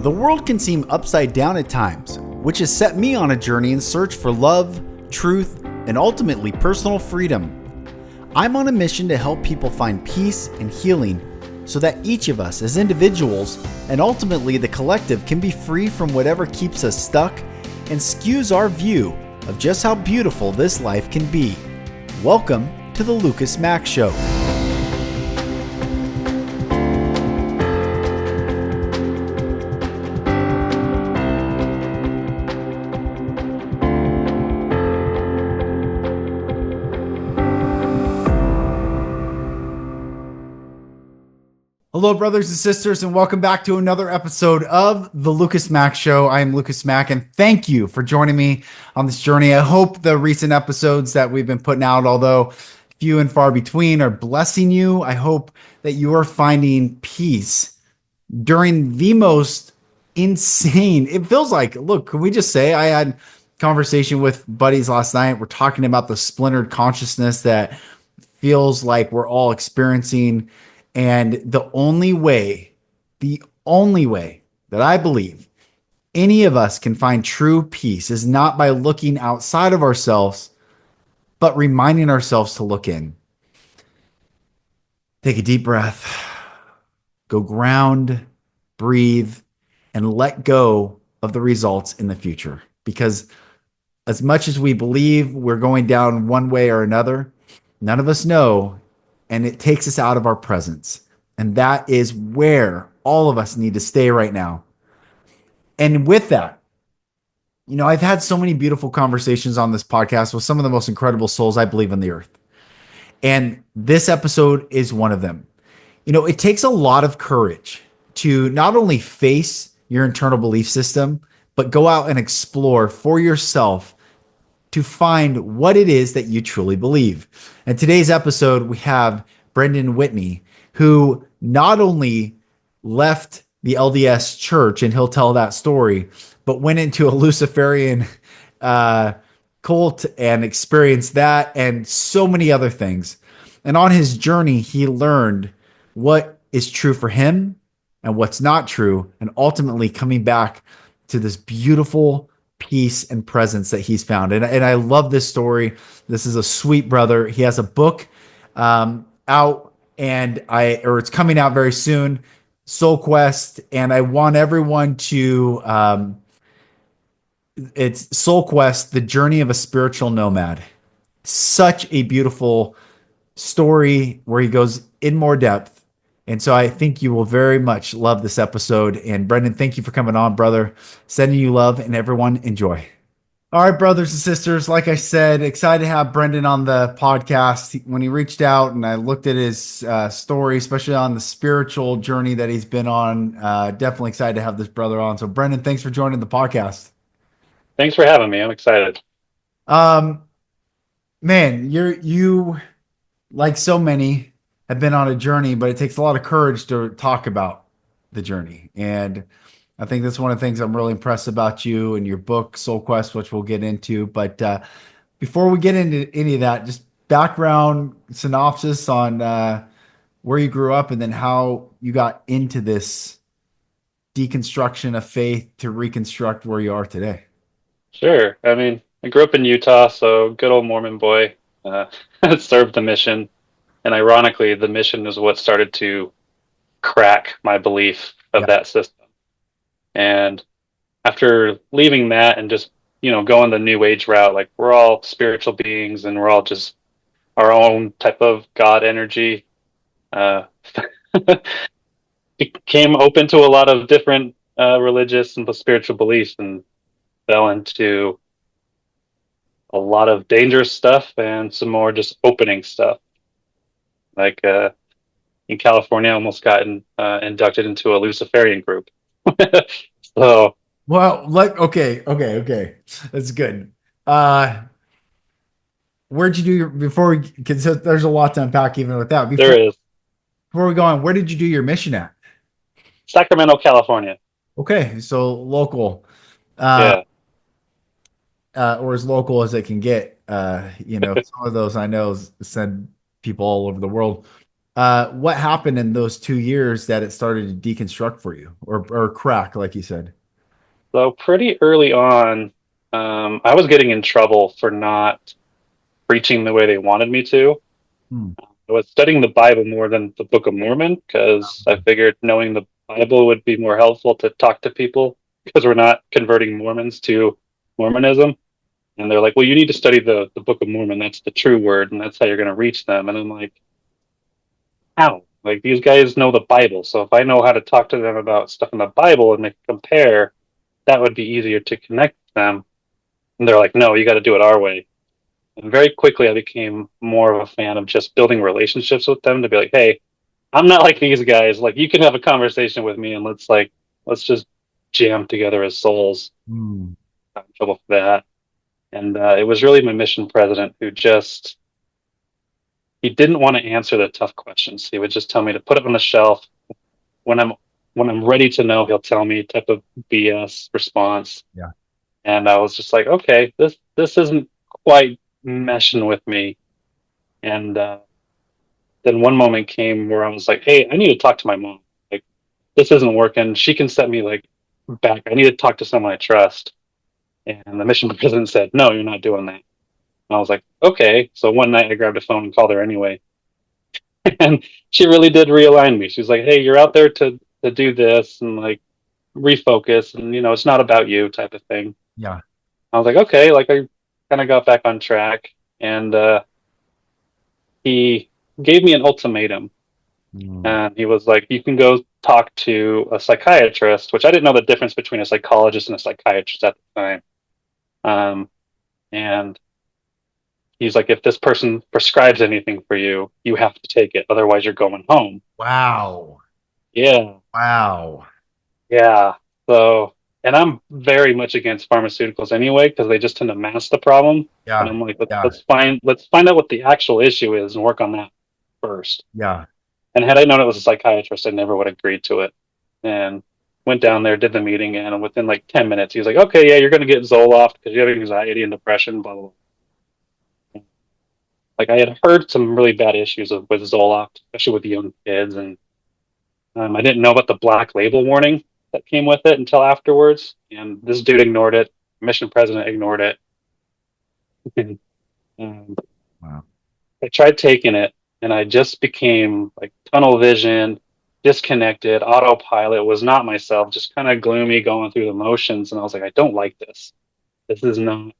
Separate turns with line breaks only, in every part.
The world can seem upside down at times, which has set me on a journey in search for love, truth, and ultimately personal freedom. I'm on a mission to help people find peace and healing so that each of us as individuals and ultimately the collective can be free from whatever keeps us stuck and skews our view of just how beautiful this life can be. Welcome to the Mack Show. Hello, brothers and sisters, and welcome back to another episode of the Mack Show. I am Mack, and thank you for joining me on this journey. I hope the recent episodes that we've been putting out, although few and far between, are blessing you. I hope that you are finding peace during the most insane, it feels like, look, can we just say I had a conversation with buddies last night. We're talking about the splintered consciousness that feels like we're all experiencing. And the only way that I believe any of us can find true peace is not by looking outside of ourselves, but reminding ourselves to look in. Take a deep breath, go ground, breathe, and let go of the results in the future. Because as much as we believe we're going down one way or another, none of us know. And it takes us out of our presence. And that is where all of us need to stay right now. And with that, I've had so many beautiful conversations on this podcast with some of the most incredible souls I believe on the earth. And this episode is one of them. It takes a lot of courage to not only face your internal belief system, but go out and explore for yourself to find what it is that you truly believe. In today's episode, we have Brenden Whitney, who not only left the LDS church, and he'll tell that story, but went into a Luciferian cult and experienced that and so many other things. And on his journey, he learned what is true for him and what's not true, and ultimately coming back to this beautiful peace and presence that he's found. And I love this story. This is a sweet brother. He has a book out, and it's coming out very soon, Soul Quest. And I want everyone to, it's Soul Quest, The Journey of a Spiritual Nomad. Such a beautiful story where he goes in more depth. And so I think you will very much love this episode. And Brenden, thank you for coming on, brother. Sending you love, and everyone enjoy. All right, brothers and sisters, like I said, excited to have Brenden on the podcast. When he reached out and I looked at his story, especially on the spiritual journey that he's been on, definitely excited to have this brother on. So Brenden, thanks for joining the podcast.
Thanks for having me. I'm excited.
Man, you like so many have been on a journey, but it takes a lot of courage to talk about the journey. And I think that's one of the things I'm really impressed about you and your book, Soul Quest, which we'll get into. But before we get into any of that, just background synopsis on where you grew up and then how you got into this deconstruction of faith to reconstruct where you are today.
Sure. I grew up in Utah, so good old Mormon boy. Served the mission. And ironically, the mission is what started to crack my belief of that system. And after leaving that and just, going the new age route, like we're all spiritual beings and we're all just our own type of God energy, became open to a lot of different religious and spiritual beliefs and fell into a lot of dangerous stuff and some more just opening stuff. Like in California, I almost got inducted into a Luciferian group. So,
Well, okay. That's good. Where'd you do your because there's a lot to unpack even with that.
there is
Before we go on, where did you do your mission at?
Sacramento, California.
Okay, so local, uh,
Yeah.
or as local as it can get. Some of those I know send people all over the world. What happened in those 2 years that it started to deconstruct for you or crack, like you said?
So pretty early on, I was getting in trouble for not preaching the way they wanted me to.
Hmm.
I was studying the Bible more than the Book of Mormon because I figured knowing the Bible would be more helpful to talk to people because we're not converting Mormons to Mormonism. And they're like, well, you need to study the Book of Mormon. That's the true word, and that's how you're going to reach them. And I'm like, how? Like, these guys know the Bible. So if I know how to talk to them about stuff in the Bible and make a compare, that would be easier to connect with them. And they're like, no, you got to do it our way. And very quickly, I became more of a fan of just building relationships with them to be like, hey, I'm not like these guys. Like, you can have a conversation with me and let's just jam together as souls.
Hmm.
Got in trouble for that. And it was really my mission president who just, he didn't want to answer the tough questions. He would just tell me to put it on the shelf. When I'm, when I'm ready to know, he'll tell me type of BS response.
Yeah.
And I was just like, okay, this isn't quite meshing with me. And then one moment came where I was like, hey, I need to talk to my mom. Like, this isn't working. She can set me like back. I need to talk to someone I trust. And the mission president said, no, you're not doing that. And I was like, okay. So one night I grabbed a phone and called her anyway. And she really did realign me. She was like, hey, you're out there to do this and like refocus. And, it's not about you type of thing.
Yeah.
I was like, okay. Like, I kind of got back on track. And he gave me an ultimatum.
Hmm.
And he was like, you can go talk to a psychiatrist, which I didn't know the difference between a psychologist and a psychiatrist at the time. And he's like, if this person prescribes anything for you, you have to take it. Otherwise, you're going home.
Wow.
Yeah.
Wow.
Yeah. So, and I'm very much against pharmaceuticals anyway, because they just tend to mask the problem. And
Yeah.
I'm like,
Yeah.
let's find out what the actual issue is and work on that first.
Yeah.
And had I known it was a psychiatrist, I never would have agreed to it. And went down there, did the meeting, and within like 10 minutes, he was like, okay, yeah, you're going to get Zoloft because you have anxiety and depression, blah, blah, blah. Like, I had heard some really bad issues with Zoloft, especially with young kids. And I didn't know about the black label warning that came with it until afterwards. And this dude ignored it. Mission president ignored it. And
Wow.
I tried taking it and I just became like tunnel vision, disconnected, autopilot, was not myself, just kind of gloomy going through the motions. And I was like, I don't like this. This is not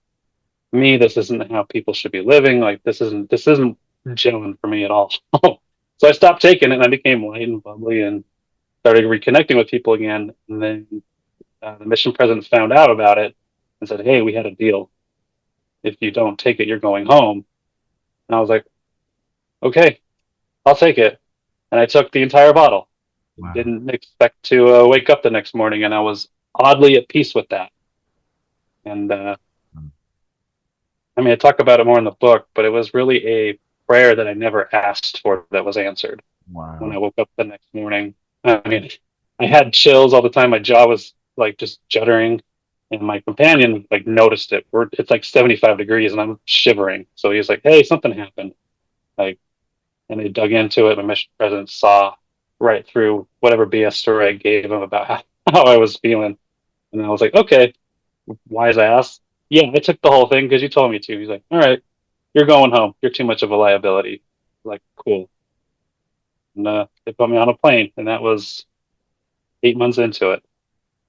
me. This isn't how people should be living. Like, this isn't gelling for me at all. So I stopped taking it and I became light and bubbly and started reconnecting with people again. And then the mission president found out about it and said, hey, we had a deal. If you don't take it, you're going home. And I was like, okay, I'll take it. And I took the entire bottle.
Wow.
Didn't expect to wake up the next morning, and I was oddly at peace with that. And I mean, I talk about it more in the book, but it was really a prayer that I never asked for that was answered when I
Wow.
woke up the next morning. I mean, I had chills all the time. My jaw was like just juddering, and my companion like noticed it. It's like 75 degrees, and I'm shivering. So he's like, "Hey, something happened." Like, and they dug into it. My mission president saw right through whatever BS story I gave him about how I was feeling. And I was like, okay, wise ass. Yeah, I took the whole thing because you told me to. He's like, all right, you're going home. You're too much of a liability. Like, cool. And they put me on a plane, and that was 8 months into it.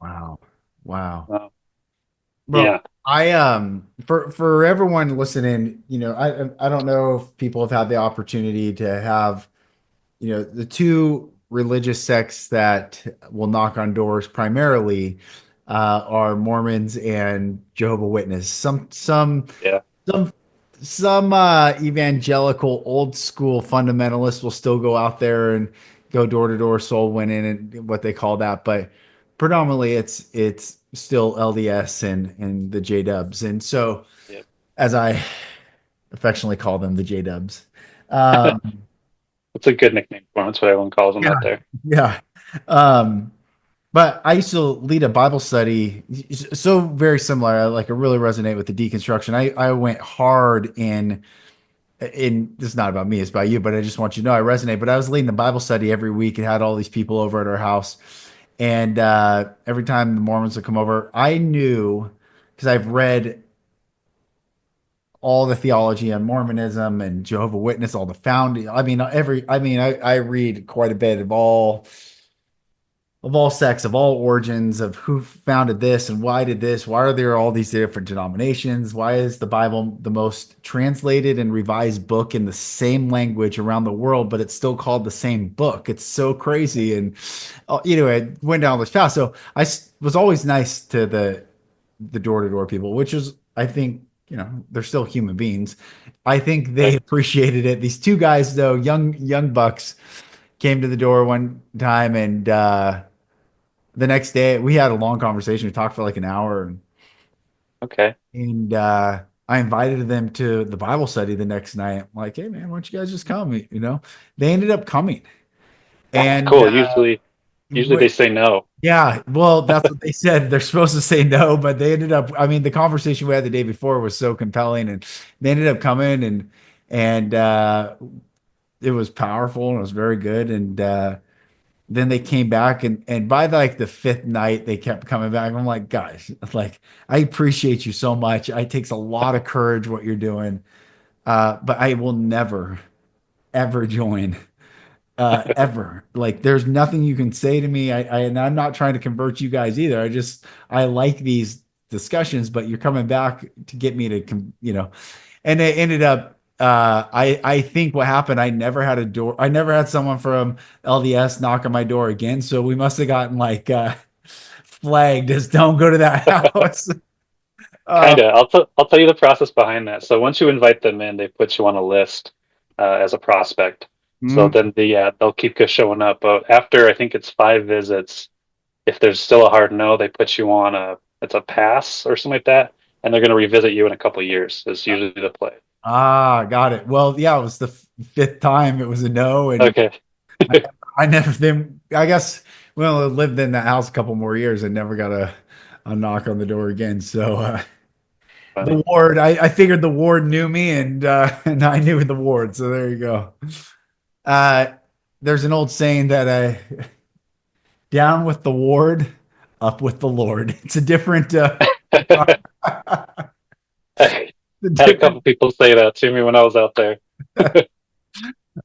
Wow. Wow.
Uh,
Bro,
yeah,
for everyone listening, I don't know if people have had the opportunity to have, the two religious sects that will knock on doors primarily are Mormons and Jehovah Witness.
yeah,
Some some evangelical old school fundamentalists will still go out there and go door to door soul winning and what they call that, but predominantly it's still LDS and the J Dubs. And so
yeah.
as I affectionately call them, the J Dubs. Um,
It's a good nickname for him. That's what everyone calls him
yeah,
out there.
yeah. Um, but I used to lead a Bible study, so very similar. I really resonate with the deconstruction. I went hard in and this is not about me, it's about you, but I just want you to know I resonate. But I was leading the Bible study every week and had all these people over at our house. And every time the Mormons would come over, I knew because I've read all the theology on Mormonism and Jehovah Witness, all the founding. I read quite a bit of all sects, of all origins, of who founded this and why did this. Why are there all these different denominations? Why is the Bible the most translated and revised book in the same language around the world, but it's still called the same book? It's so crazy. And I went down this path. So was always nice to the door to door people, which is, I think, they're still human beings. I think they
Right?
appreciated it. These two guys, though, young bucks, came to the door one time, and the next day we had a long conversation. We talked for like an hour,
Okay.
and I invited them to the Bible study the next night. I'm like, hey man, why don't you guys just come? They ended up coming,
That's
and
cool. Usually they say no.
yeah, well, that's what they said. They're supposed to say no, but they ended up. I mean, the conversation we had the day before was so compelling, and they ended up coming, and it was powerful and it was very good. And then they came back, and by like the fifth night, they kept coming back. I'm like, guys, like I appreciate you so much. It takes a lot of courage what you're doing, but I will never ever join ever. Like there's nothing you can say to me. And I'm not trying to convert you guys either. I like these discussions, but you're coming back to get me to and it ended up I think what happened, I never had someone from LDS knock on my door again. So we must have gotten like flagged as don't go to that house. uh,
Kind of. I'll tell you the process behind that. So once you invite them in, they put you on a list as a prospect. So
mm,
then they'll keep showing up. But after I think it's 5 visits, if there's still a hard no, they put you on a pass or something like that, and they're going to revisit you in a couple of years. Is usually the play.
got it. Well, yeah, it was the fifth time it was a no, and
Okay.
I, I never then I guess well I lived in that house a couple more years and never got a knock on the door again. So
Funny.
the ward I figured the ward knew me and and I knew the ward. So there you go. Uh there's an old saying that down with the ward, up with the Lord. It's a different
I
a
had a
different
couple people say that to me when I was out there.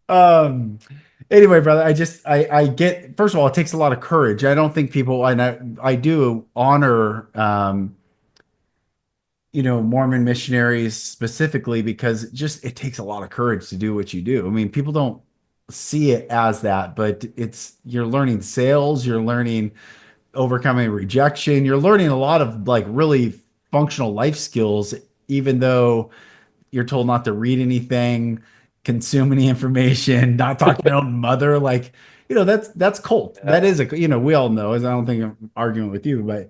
um anyway, brother, I get first of all, it takes a lot of courage. I don't think people and I do honor Mormon missionaries specifically because it takes a lot of courage to do what you do. I mean, people don't see it as that, but you're learning sales, you're learning overcoming rejection, you're learning a lot of like really functional life skills, even though you're told not to read anything, consume any information, not talk to your own mother. Like, that's cult.
Yeah.
That is we all know, as I don't think I'm arguing with you, but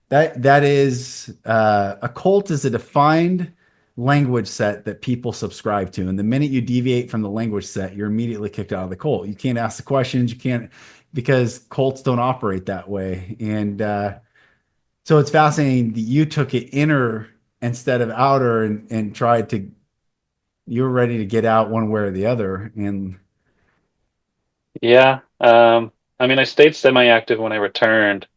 that is a cult is a defined language set that people subscribe to, and the minute you deviate from the language set, you're immediately kicked out of the cult. You can't ask the questions. You can't because cults don't operate that way. And so it's fascinating that you took it inner instead of outer, and tried to. You were ready to get out one way or the other, and
Yeah. I mean, I stayed semi-active when I returned,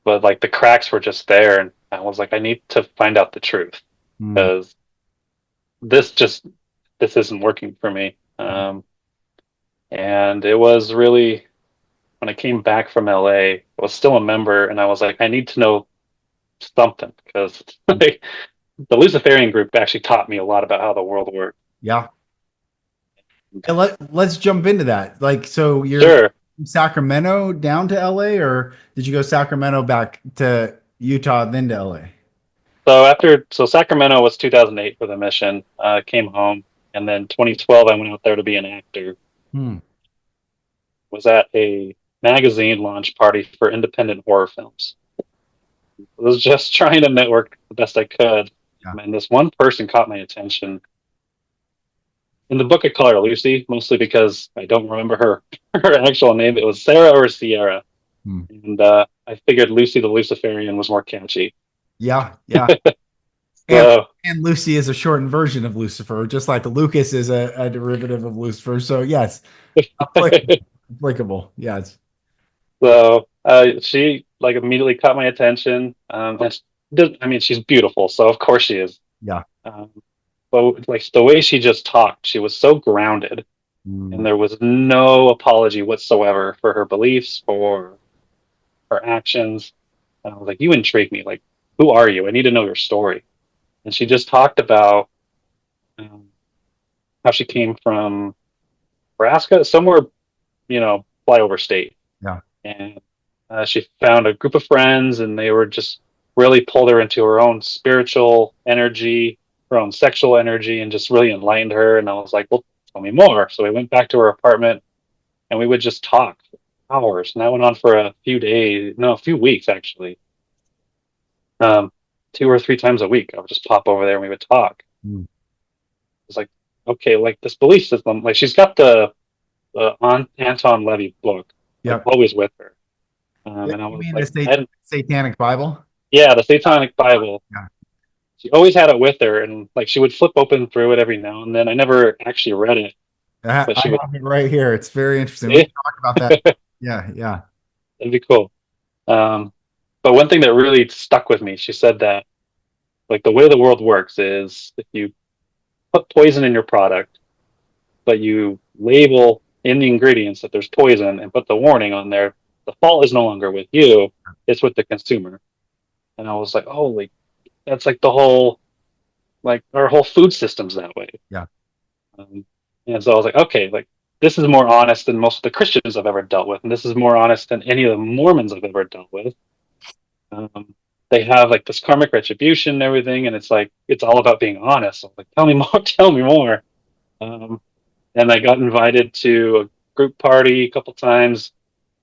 but like the cracks were just there, and I was like, I need to find out the truth
mm,
because this just this isn't working for me. And it was really when I came back from LA, I was still a member, and I was like, I need to know something because like, the Luciferian group actually taught me a lot about how the world works.
yeah. And let's jump into that. Like, so you're
Sure.
from Sacramento down to LA, or did you go Sacramento back to Utah, then to LA?
So Sacramento was 2008 for the mission. Came home, and then 2012 I went out there to be an actor.
Hmm.
Was at a magazine launch party for independent horror films. I was just trying to network the best I could,
Yeah.
and this one person caught my attention. In the book, I call her Lucy, mostly because I don't remember her actual name. It was Sarah or Sierra,
Hmm.
and I figured Lucy the Luciferian was more catchy.
Yeah. Yeah. And
So
and Lucy is a shortened version of Lucifer, just like Lucas is a derivative of Lucifer. So yes, applicable. Applicable. Yes.
so she like immediately caught my attention. And I mean, she's beautiful, so of course she is.
Yeah.
Um, but like the way she just talked, she was so grounded, and
Mm,
there was no apology whatsoever for her beliefs, for her actions. And I was like, "You intrigue me. Like, who are you? I need to know your story." And she just talked about um, how she came from Nebraska, somewhere, flyover state,
yeah.
and she found a group of friends, and they were just really pulled her into her own spiritual energy, her own sexual energy, and just really enlightened her. And I was like, well, tell me more. So we went back to her apartment, and we would just talk for hours, and that went on for a few days, no, a few weeks actually. um, 2 or 3 times a week I would just pop over there and we would talk.
Mm.
It's like, okay, like this belief system, like she's got the Anton Levy book, like
Yep.
always with her.
You
And I was
mean the
like, I didn't,
Satanic Bible?
yeah, the Satanic Bible.
Yeah.
She always had it with her, and like she would flip open through it every now and then. I never actually read it, but
I
she would
have it right here. It's very interesting. We
say
can talk about that. Yeah. Yeah.
it'd be cool. Um, but one thing that really stuck with me, she said that like the way the world works is if you put poison in your product, but you label in the ingredients that there's poison and put the warning on there, the fault is no longer with you, it's with the consumer. And I was like, holy, that's like the whole, like our whole food system's that way.
Yeah.
Um, and so I was like, okay, like this is more honest than most of the Christians I've ever dealt with, and this is more honest than any of the Mormons I've ever dealt with. Um, they have like this karmic retribution and everything, and it's like it's all about being honest. So I'm like, tell me more, tell me more. Um, and I got invited to a group party a couple times.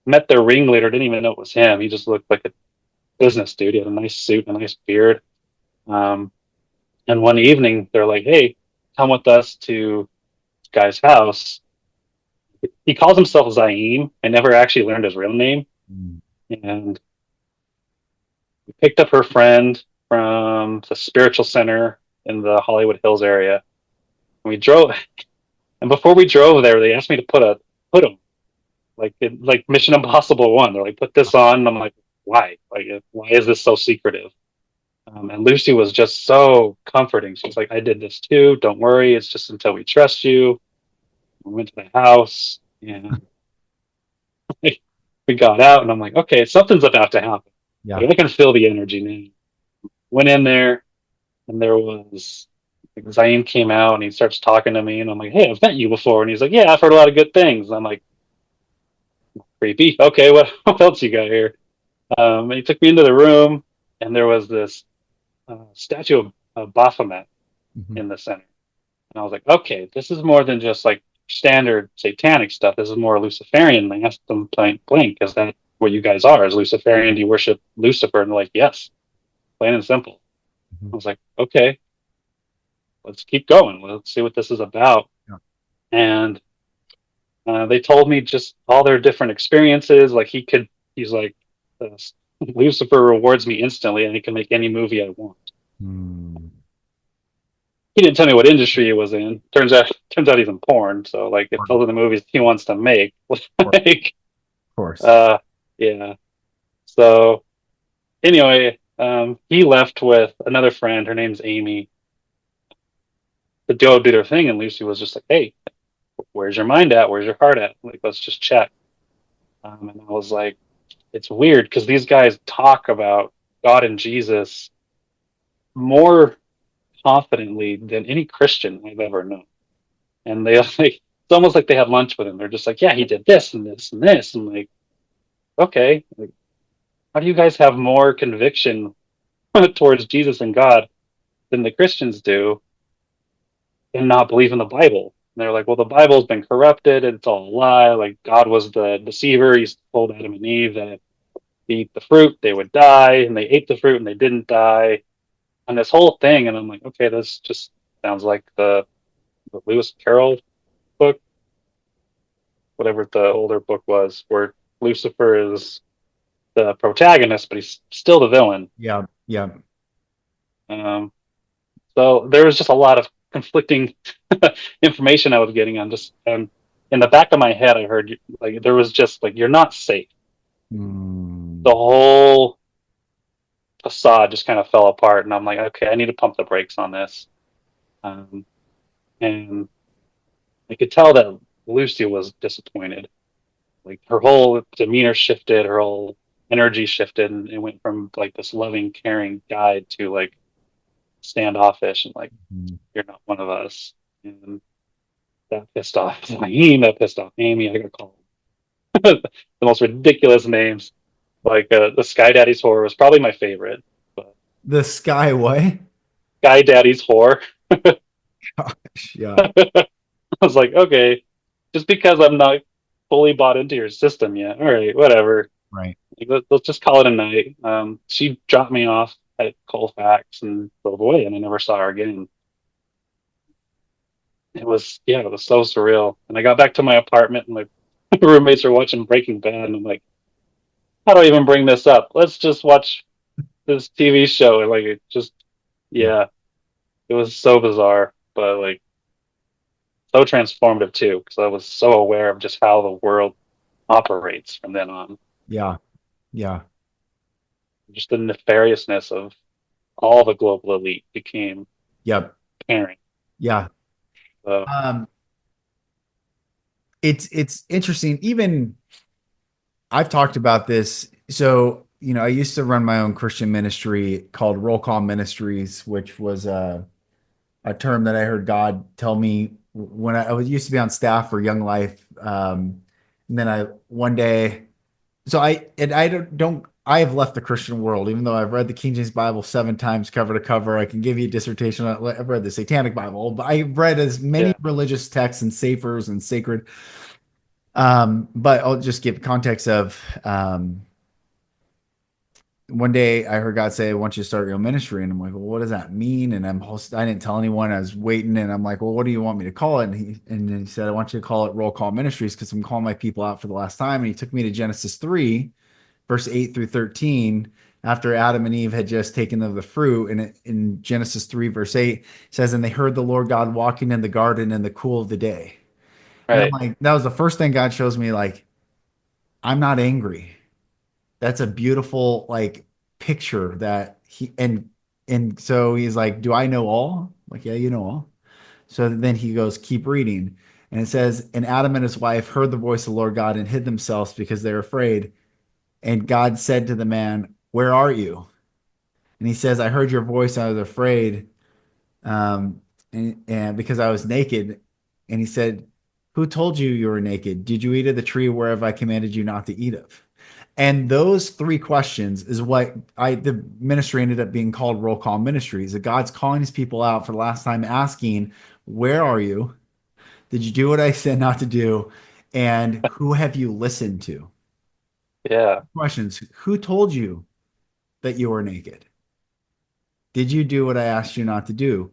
Met their ringleader, didn't even know it was him. He just looked like a business dude. He had a nice suit, a nice beard. Um, and one evening, they're like, "Hey, come with us to this guy's house." He calls himself Zaim. I never actually learned his real name.
Mm.
And we picked up her friend from the spiritual center in the Hollywood Hills area. And we drove, and before we drove there, they asked me to put him like Mission Impossible One. They're like, put this on. And I'm like, why? Like, why is this so secretive? And Lucy was just so comforting. She's like, I did this too. Don't worry. It's just until we trust you. We went to the house and we got out, and I'm like, okay, something's about to happen.
Yeah.
Like, I can feel the energy now. Went in there, and there was like, Zayn came out, and he starts talking to me, and I'm like, hey, I've met you before. And he's like, yeah, I've heard a lot of good things. And I'm like, creepy. Okay, what else you got here? And he took me into the room, and there was this statue of Baphomet
Mhm.
in the center. And I was like, okay, this is more than just like standard satanic stuff. This is more Luciferian. And I asked them point blank, is that what you guys are? Is Luciferian? Do you worship Lucifer? And they're like, yes, plain and simple.
Mhm.
I was like, okay, let's keep going. Let's see what this is about.
Yeah.
And they told me just all their different experiences. Like he's like, uh, Lucifer rewards me instantly, and he can make any movie I want.
Mm.
He didn't tell me what industry he was in. Turns out he's in porn. So like, if
Of
those are the movies he wants to make,
course.
like,
Of course.
uh, yeah. So anyway, he left with another friend. Her name's Amy. To go do their thing, and Lucy was just like, "Hey, where's your mind at? Where's your heart at? Like, let's just chat." And I was like, "It's weird because these guys talk about God and Jesus more confidently than any Christian I've ever known." And they like, it's almost like they had lunch with him. They're just like, "Yeah, he did this and this and this." And like, okay, like, how do you guys have more conviction towards Jesus and God than the Christians do, and not believe in the Bible? And they're like, well, the Bible's been corrupted. It's all a lie. Like, God was the deceiver. He told Adam and Eve that if they eat the fruit, they would die. And they ate the fruit and they didn't die. And this whole thing. And I'm like, okay, this just sounds like the Lewis Carroll book, whatever the older book was, where Lucifer is the protagonist, but he's still the villain.
Yeah. Yeah.
Um, So there was just a lot of conflicting information I was getting on just, and in the back of my head, I heard like there was just like, you're not safe. The
Mm,
whole facade just kind of fell apart. And I'm like, okay, I need to pump the brakes on this. Um, and I could tell that Lucy was disappointed. Like her whole demeanor shifted, her whole energy shifted, and it went from like this loving, caring guide to like standoffish and like,
mm.
you're not one of us. And that pissed off Naeem, that pissed off Amy. I got called the most ridiculous names. Like the Sky Daddy's whore was probably my favorite. But
The sky what?
Sky Daddy's whore,
Gosh, yeah,
I was like, okay, just because I'm not fully bought into your system yet. All right, whatever.
right.
Like, let's just call it a night. She dropped me off at Colfax and drove away, and I never saw her again. It was, yeah, it was so surreal. And I got back to my apartment, and my roommates were watching Breaking Bad, and I'm like, how do I even bring this up? Let's just watch this TV show. And like, it just,
Yeah,
yeah, it was so bizarre, but like so transformative too, because I was so aware of just how the world operates from then on.
yeah, yeah,
Just the nefariousness of all the global elite became
yep,
apparent.
yeah.
So
Um, it's interesting. Even I've talked about this. So, I used to run my own Christian ministry called Roll Call Ministries, which was a term that I heard God tell me when I was used to be on staff for Young Life. And then I one day, so I don't I have left the Christian world, even though I've read the King James Bible 7 times cover to cover. I can give you a dissertation. I've read the Satanic Bible, but I've read as many
yeah,
religious texts and safers and sacred. But I'll just give context of one day I heard God say, I want you to start your own ministry. And I'm like, well, what does that mean? And I didn't tell anyone. I was waiting and I'm like, well, what do you want me to call it? And he said, I want you to call it Roll Call Ministries because I'm calling my people out for the last time. And he took me to Genesis 3, verse 8 through 13, after Adam and Eve had just taken of the fruit. And in Genesis 3, verse 8, it says, and they heard the Lord God walking in the garden in the cool of the day. And I'm
right,
like, that was the first thing God shows me, like, I'm not angry. That's a beautiful like picture that and so he's like, do I know all? I'm like, yeah, you know all. So then he goes, keep reading. And it says, and Adam and his wife heard the voice of the Lord God and hid themselves because they were afraid. And God said to the man, where are you? And he says, I heard your voice, I was afraid, um, and because I was naked. And he said, who told you you were naked? Did you eat of the tree whereof I commanded you not to eat of? And those three questions is what the ministry ended up being called Roll Call Ministries. That God's calling his people out for the last time, asking, where are you? Did you do what I said not to do? And who have you listened to?
yeah,
Questions. Who told you that you were naked? Did you do what I asked you not to do?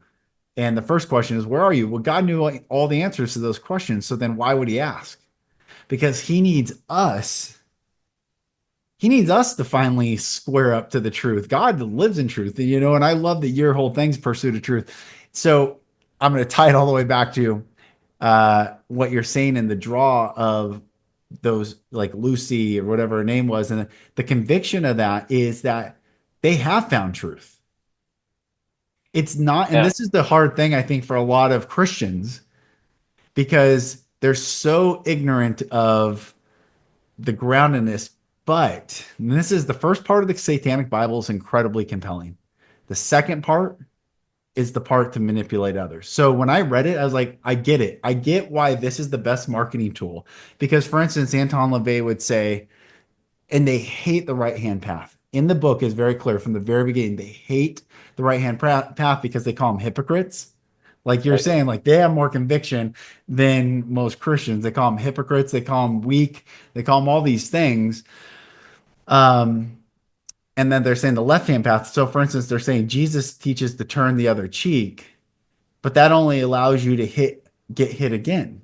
And the first question is, where are you? Well, God knew all the answers to those questions. So then why would he ask? Because he needs us to finally square up to the truth. God lives in truth, and I love that your whole thing's pursuit of truth. So I'm going to tie it all the way back to what you're saying in the draw of those, like Lucy or whatever her name was. And the conviction of that is that they have found truth. It's not, and
yeah,
this is the hard thing, I think, for a lot of Christians because they're so ignorant of the groundedness. But this is the first part of the Satanic Bible is incredibly compelling. The second part is the part to manipulate others. So when I read it, I was like, I get it. I get why this is the best marketing tool. Because, for instance, Anton LaVey would say, and they hate the right hand path. In the book is very clear from the very beginning. They hate the right hand path because they call them hypocrites. Like you're
right,
saying, like they have more conviction than most Christians. They call them hypocrites. They call them weak. They call them all these things. Um, and then they're saying the left hand path. So, for instance, they're saying Jesus teaches to turn the other cheek, but that only allows you to get hit again.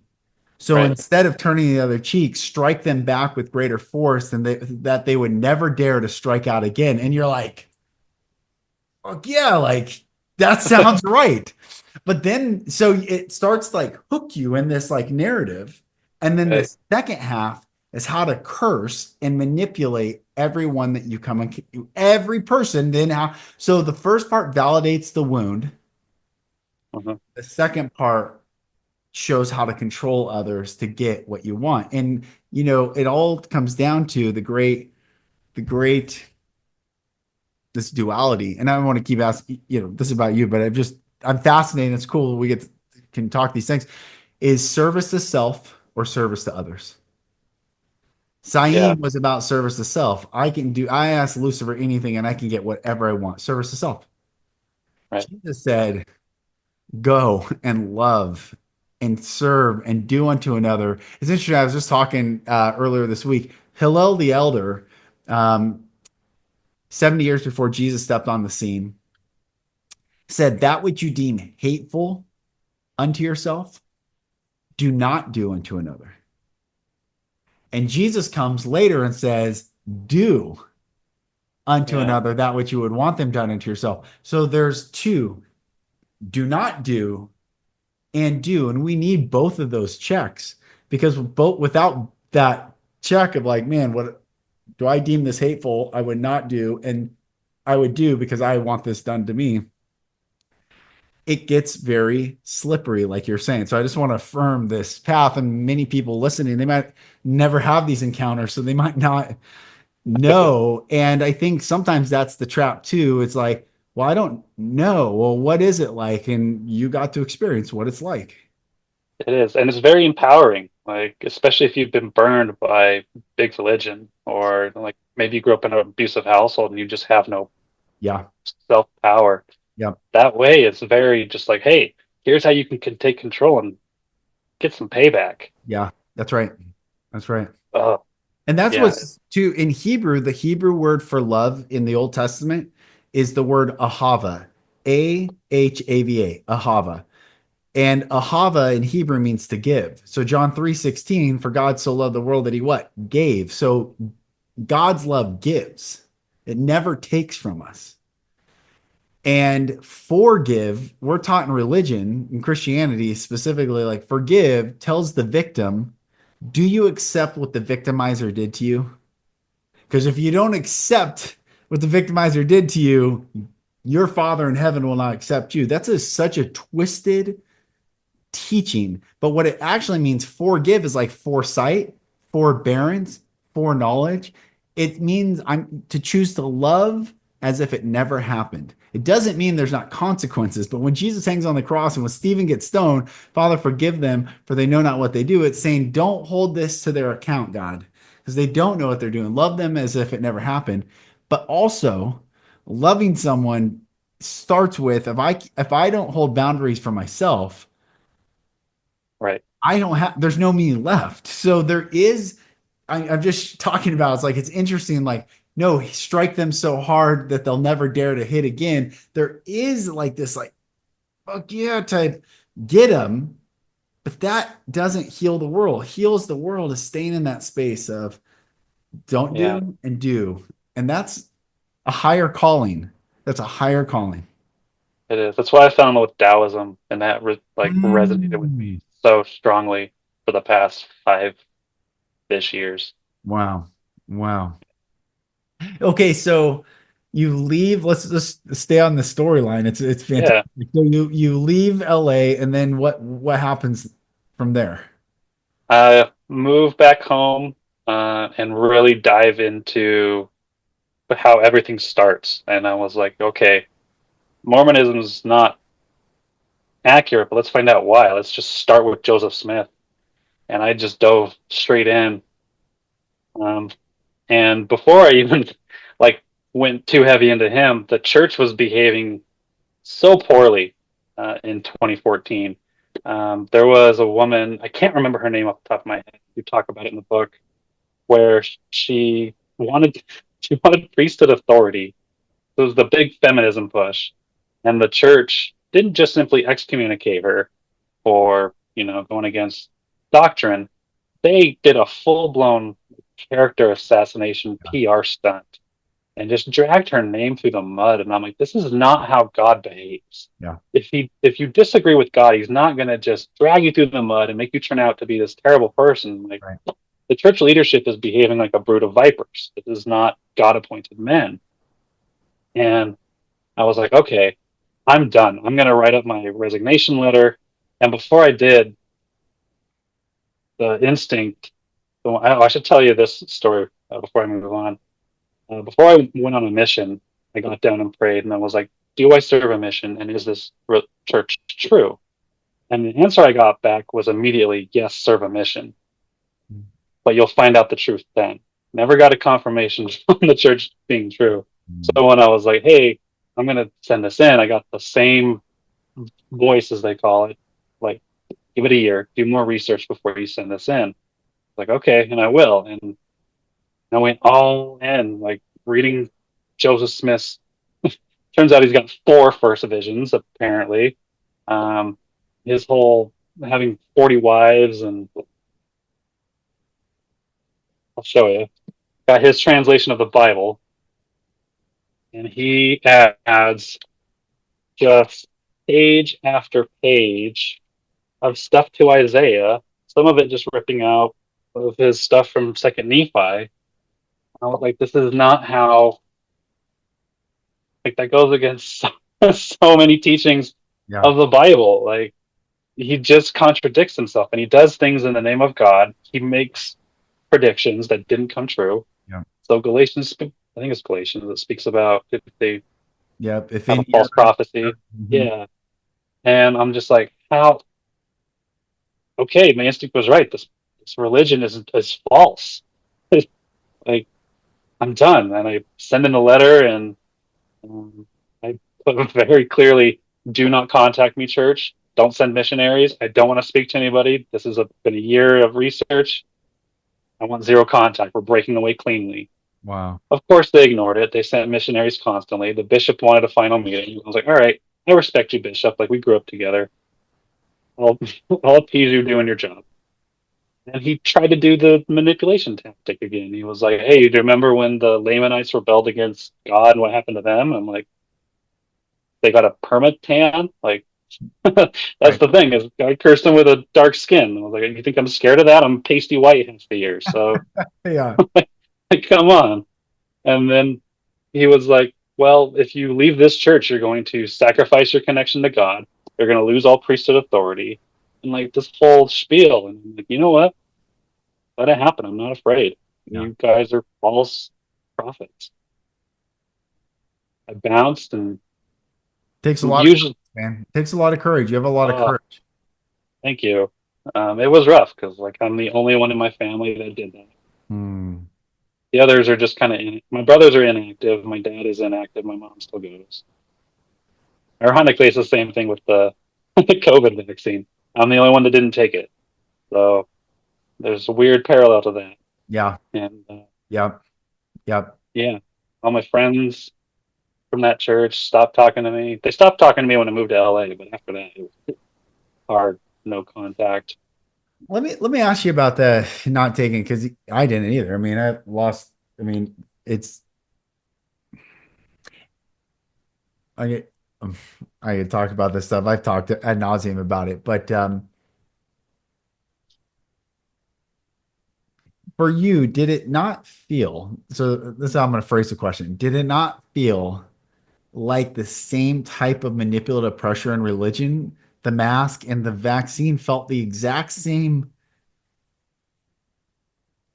So
right,
instead of turning the other cheek, strike them back with greater force than that they would never dare to strike out again. And you're like, oh, yeah, like That sounds right. But then, so it starts like hook you in this like narrative. And then the
Right.
second half is how to curse and manipulate everyone that you come and every person. Then how, so the first part validates the wound.
Mhm.
The second part shows how to control others to get what you want. And, it all comes down to the great this duality. And I don't want to keep asking, this is about you, but I'm fascinated. It's cool. Can talk these things. Is service to self or service to others?
Yeah.
Saeem was about service to self. I ask Lucifer anything and I can get whatever I want. Service to self.
Right.
Jesus said, go and love and serve and do unto another. It's interesting. I was just talking earlier this week. Hillel the Elder, um, 70 years before Jesus stepped on the scene, said, that which you deem hateful unto yourself, do not do unto another. And Jesus comes later and says, do unto
Yeah.
another that which you would want them done unto yourself. So there's two, do not do and do. And we need both of those checks because both without that check of like, man, what do I deem this hateful? I would not do. And I would do because I want this done to me. It gets very slippery, like you're saying. So I just want to affirm this path. And many people listening, they might never have these encounters, so they might not know. And I think sometimes that's the trap too. It's like, well, I don't know. Well, what is it like? And you got to experience what it's like.
It is, and it's very empowering. Like, especially if you've been burned by big religion, or like maybe you grew up in an abusive household and you just have no
Yeah.
self power.
Yeah.
That way, it's very just like, hey, here's how you can take control and get some payback.
Yeah. That's right. That's right.
Oh,
And that's
yeah,
what's too in Hebrew, the Hebrew word for love in the Old Testament is the word ahava, Ahava, ahava. And ahava in Hebrew means to give. So John 3:16, for God so loved the world that he what? Gave. So God's love gives. It never takes from us. And forgive, we're taught in religion, in Christianity specifically, like forgive tells the victim, do you accept what the victimizer did to you? Because if you don't accept what the victimizer did to you, your father in heaven will not accept you. Such a twisted teaching. But what it actually means, forgive, is like foresight, forbearance, foreknowledge. It means I'm to choose to love as if it never happened. It doesn't mean there's not consequences, but when Jesus hangs on the cross and when Stephen gets stoned, Father, forgive them, for they know not what they do. It's saying, don't hold this to their account, God, because they don't know what they're doing. Love them as if it never happened. But also, loving someone starts with if I don't hold boundaries for myself,
right.
I don't have, there's no me left. So there is, I'm just talking about, it's like, it's interesting. Like, no, strike them so hard that they'll never dare to hit again. There is like this, like, fuck yeah type, get them. But that doesn't heal the world. Heals the world is staying in that space of don't
Yeah,
do and do. And that's a higher calling. That's a higher calling.
it is. That's why I found with Taoism, and that like resonated with me
Mm.
so strongly for the past 5-ish years.
Wow. Wow. Okay, so you leave. Let's just stay on the storyline. It's fantastic.
Yeah,
So you leave LA, and then what happens from there?
I moved back home and really dive into how everything starts. And I was like, okay, Mormonism is not accurate, but let's find out why. Let's just start with Joseph Smith. And I just dove straight in. Um, and before I even like went too heavy into him, the church was behaving so poorly in 2014. There was a woman, I can't remember her name off the top of my head. You talk about it in the book, where she wanted priesthood authority. It was the big feminism push, and the church didn't just simply excommunicate her for going against doctrine. They did a full blown character assassination PR stunt and just dragged her name through the mud. And I'm like, this is not how God behaves.
Yeah.
If you disagree with God, he's not going to just drag you through the mud and make you turn out to be this terrible person. Like,
Right.
the church leadership is behaving like a brood of vipers. It is not God appointed men. And I was like, okay, I'm done. I'm going to write up my resignation letter. And before I did, the instinct, I should tell you this story before I move on. Before I went on a mission, I got down and prayed, and I was like, do I serve a mission? And is this church true? And the answer I got back was immediately, yes, serve a mission.
Mm.
But you'll find out the truth then. Never got a confirmation from the church being true.
Mm.
So when I was like, hey, I'm going to send this in, I got the same voice, as they call it, like, give it a year, do more research before you send this in. Like, okay, and I will. And I went all in, like reading Joseph Smith's. Turns out he's got four first visions, apparently. Um, his whole having 40 wives, and I'll show you. Got his translation of the Bible, and he adds just page after page of stuff to Isaiah, some of it just ripping out of his stuff from Second Nephi. I was like, this is not how, like, that goes against so many teachings
Yeah.
of the Bible. Like, he just contradicts himself, and he does things in the name of God. He makes predictions that didn't come true.
Yeah.
So Galatians, I think it's Galatians, that speaks about if they
Yep. If
have a
any
false
other.
prophecy.
Mhm.
Yeah. And I'm just like, how? Okay, my instinct was right. This religion is false. Like, I'm done. And I send in a letter, and I put very clearly, do not contact me, church. Don't send missionaries. I don't want to speak to anybody. This has been a year of research. I want zero contact. We're breaking away cleanly.
Wow.
Of course, they ignored it. They sent missionaries constantly. The bishop wanted a final meeting. I was like, all right, I respect you, bishop. Like, we grew up together. I'll, I'll appease you doing your job. And he tried to do the manipulation tactic again. He was like, hey, do you remember when the Lamanites rebelled against God and what happened to them? I'm like, they got a permit tan? Like, that's
Right.
the thing, is I cursed them with a dark skin. I was like, you think I'm scared of that? I'm pasty white half the year. So,
Yeah.
like, come on. And then he was like, well, if you leave this church, you're going to sacrifice your connection to God. You're going to lose all priesthood authority. And like this whole spiel. And I'm like, you know what? Let it happen. I'm not afraid.
Yeah.
You guys are false prophets. I bounced, and
Takes a lot of courage,
usually,
man. Takes a lot of courage. You have a lot of
oh,
courage.
thank you. It was rough because like I'm the only one in my family that did that.
Hmm.
The others are just kind of in. My brothers are inactive. My dad is inactive. My mom still goes. Ironically, it's the same thing with the the COVID vaccine. I'm the only one that didn't take it. So there's a weird parallel to that.
Yeah.
And
Yep. Yep.
yeah, all my friends from that church stopped talking to me. They stopped talking to me when I moved to LA, but after that, it was hard, no contact.
Let me ask you about the not taking, because I didn't either. I mean, I lost. I mean, it's I get I had talked about this stuff. I've talked ad nauseum about it, but for you, did it not feel? So this is how I'm going to phrase the question. Did it not feel like the same type of manipulative pressure in religion? The mask and the vaccine felt the exact same.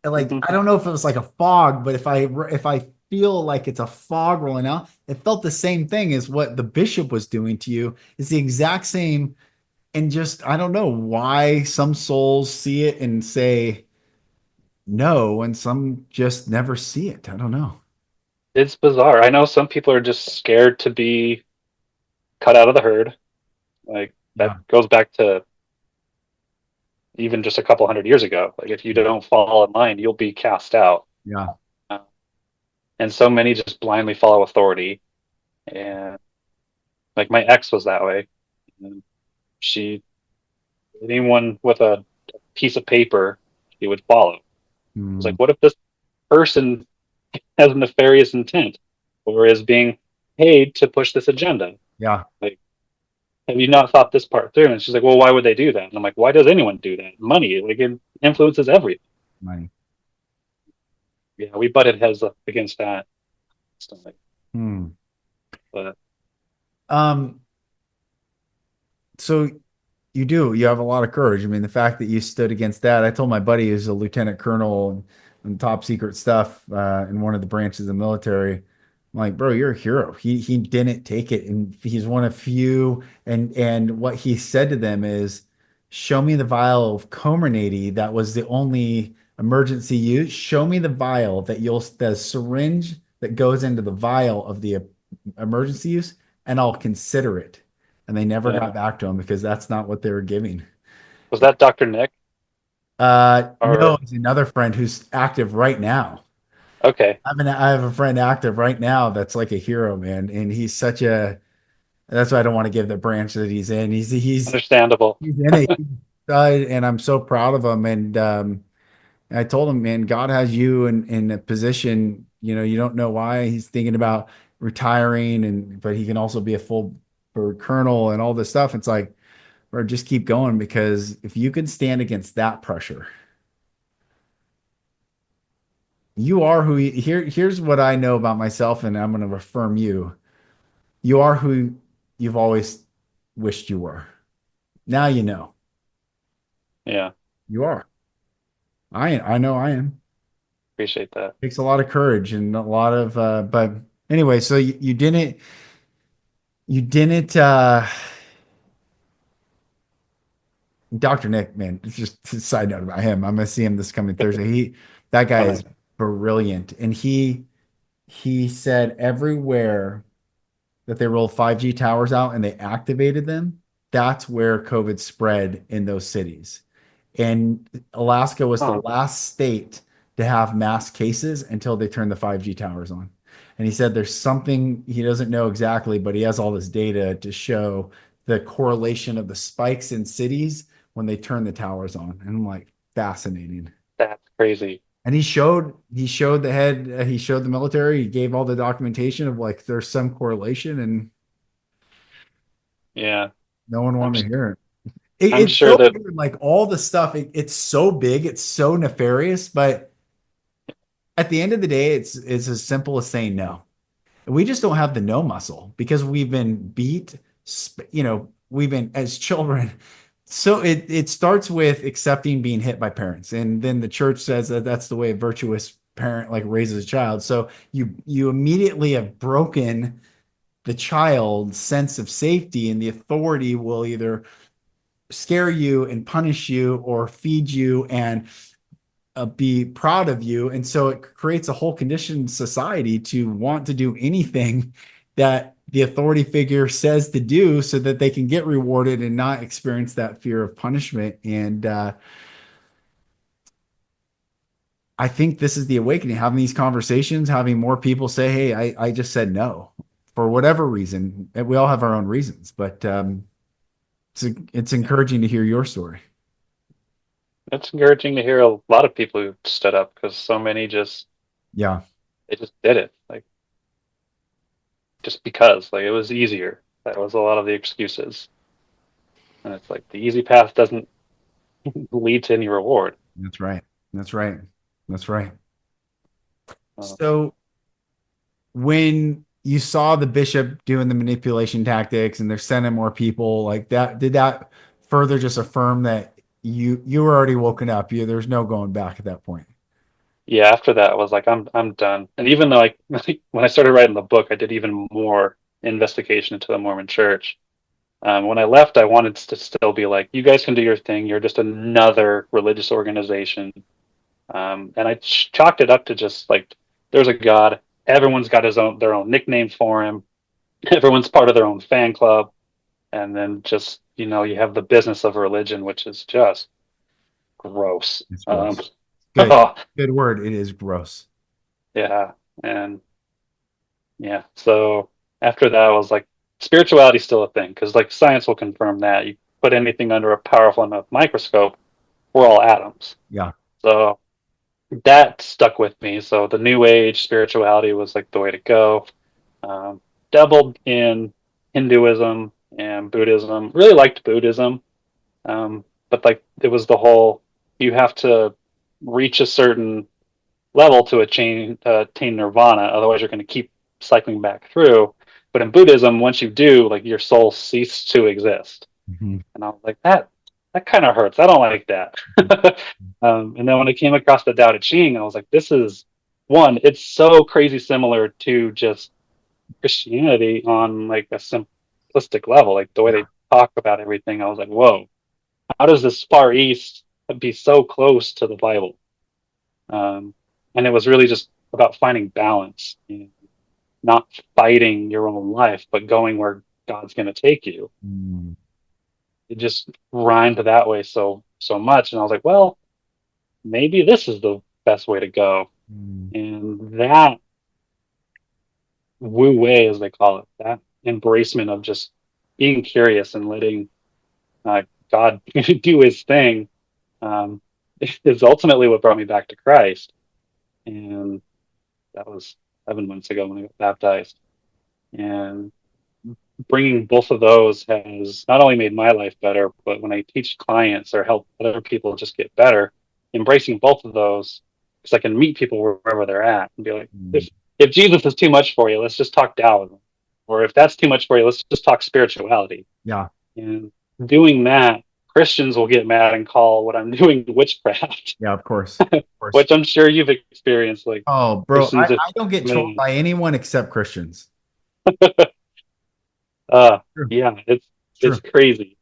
Like,
Hmm.
I don't know if it was like a fog, but if I feel like it's a fog rolling out, it felt the same thing as what the bishop was doing to you. It's the exact same. And just, I don't know why some souls see it and say no, and some just never see it. I don't know.
It's bizarre. I know some people are just scared to be cut out of the herd. Like, that
Yeah.
goes back to even just a couple hundred years ago. Like, if you don't fall in line, you'll be cast out.
Yeah.
Uh, and so many just blindly follow authority. And like my ex was that way. And she, anyone with a piece of paper, she would follow. It's
Hmm.
like, what if this person has a nefarious intent? or is being paid to push this agenda.
Yeah.
Like, have you not thought this part through? And she's like, well, why would they do that? And I'm like, why does anyone do that? Money, like, it influences everything.
Money.
Yeah, we butted heads up against that. So, like,
Hmm.
but
Um, so you have a lot of courage. I mean, the fact that you stood against that, I told my buddy who's a lieutenant colonel and top secret stuff in one of the branches of the military. I'm like, bro, you're a hero. He didn't take it, and he's one of few. And what he said to them is, show me the vial of Comirnaty that was the only emergency use. Show me the vial the syringe that goes into the vial of the emergency use, and I'll consider it. And they never got
yeah,
back to him because that's not what they were giving.
was that Dr. Nick
No,
or
it's another friend who's active right now.
okay,
I have a friend active right now that's like a hero, man, and he's such a. That's why I don't want to give the branch that he's in.
understandable.
He's in it, and I'm so proud of him. And I told him, man, God has you in a position. You know, you don't know why he's thinking about retiring, but he can also be a full bird colonel and all this stuff. It's like, or just keep going because if you can stand against that pressure, you are who you, here's what I know about myself, and I'm going to affirm you. You are who you've always wished you were. Now you know.
Yeah,
You are. I know I am.
appreciate that.
Takes a lot of courage and a lot of but anyway, so you didn't Dr. Nick, man, it's just a side note about him. I'm gonna see him this coming Thursday. That guy
Oh,
is
nice.
brilliant. And he said everywhere that they rolled 5G towers out and they activated them, that's where COVID spread in those cities. And Alaska was the
Huh,
last state to have mass cases until they turned the 5G towers on. And he said there's something he doesn't know exactly, but he has all this data to show the correlation of the spikes in cities when they turn the towers on. And I'm like, fascinating.
that's crazy.
And he showed the military, he gave all the documentation of like there's some correlation, and
Yeah,
no one
I'm
wanted
s-
to hear it.
I'm
It's
sure
so
that
weird, like all the stuff, it's so big, it's so nefarious, but at the end of the day, it's as simple as saying no. We just don't have the no muscle because we've been beat, we've been as children. So it starts with accepting being hit by parents, and then the church says that that's the way a virtuous parent like raises a child. So you immediately have broken the child's sense of safety, and the authority will either scare you and punish you or feed you and be proud of you. And so it creates a whole conditioned society to want to do anything that the authority figure says to do so that they can get rewarded and not experience that fear of punishment. And I think this is the awakening, having these conversations, having more people say, hey, I just said no for whatever reason. And we all have our own reasons, but it's
yeah,
encouraging to hear your story.
it's encouraging to hear a lot of people who stood up because so many just
Yeah,
they just did it like just because like it was easier. That was a lot of the excuses, and it's like the easy path doesn't lead to any reward.
that's right. That's right. That's right.
Uh,
So when you saw the bishop doing the manipulation tactics and they're sending more people like that, did that further just affirm that you were already woken up? There's no going back at that point.
yeah, after that, I was like, I'm done. And even though like when I started writing the book, I did even more investigation into the Mormon Church. When I left, I wanted to still be like, you guys can do your thing. You're just another religious organization. And I chalked it up to just like, there's a God. Everyone's got their own nickname for him. Everyone's part of their own fan club. And then just, you have the business of religion, which is just gross.
It's gross. Good,
Oh,
good word. It is gross.
yeah. And yeah. So after that, I was like, spirituality is still a thing because like science will confirm that. You put anything under a powerful enough microscope, we're all atoms.
Yeah.
So that stuck with me. So the new age spirituality was like the way to go. Um, Dabbled in Hinduism and Buddhism. Really liked Buddhism, but like it was the whole you have to reach a certain level to attain nirvana, otherwise you're going to keep cycling back through. But in Buddhism, once you do, like your soul ceases to exist.
Mhm.
And I was like, that kind of hurts. I don't like that. And then when I came across the Tao Te Ching, I was like, this is one. It's so crazy similar to just Christianity on like a simplistic level, like the way
Yeah.
they talk about everything. I was like, whoa, how does this Far East be so close to the Bible? And it was really just about finding balance, not fighting your own life, but going where God's going to take you.
Mm.
It just rhymed that way so much, and I was like, well, maybe this is the best way to go.
Mm.
And that wu wei, as they call it, that embracement of just being curious and letting God do His thing, um, is ultimately what brought me back to Christ. And that was 7 months ago when I got baptized. And bringing both of those has not only made my life better, but when I teach clients or help other people just get better, embracing both of those, because I can meet people wherever they're at and be like,
Mm.
if Jesus is too much for you, let's just talk Taoism. Or if that's too much for you, let's just talk spirituality.
Yeah.
And doing that, Christians will get mad and call what I'm doing witchcraft,
Yeah, of course. Of course.
which I'm sure you've experienced. Like
Oh, bro,
Christians,
I don't get trolled
man,
by anyone except Christians.
uh,
True.
yeah,
It's
it's
true.
crazy.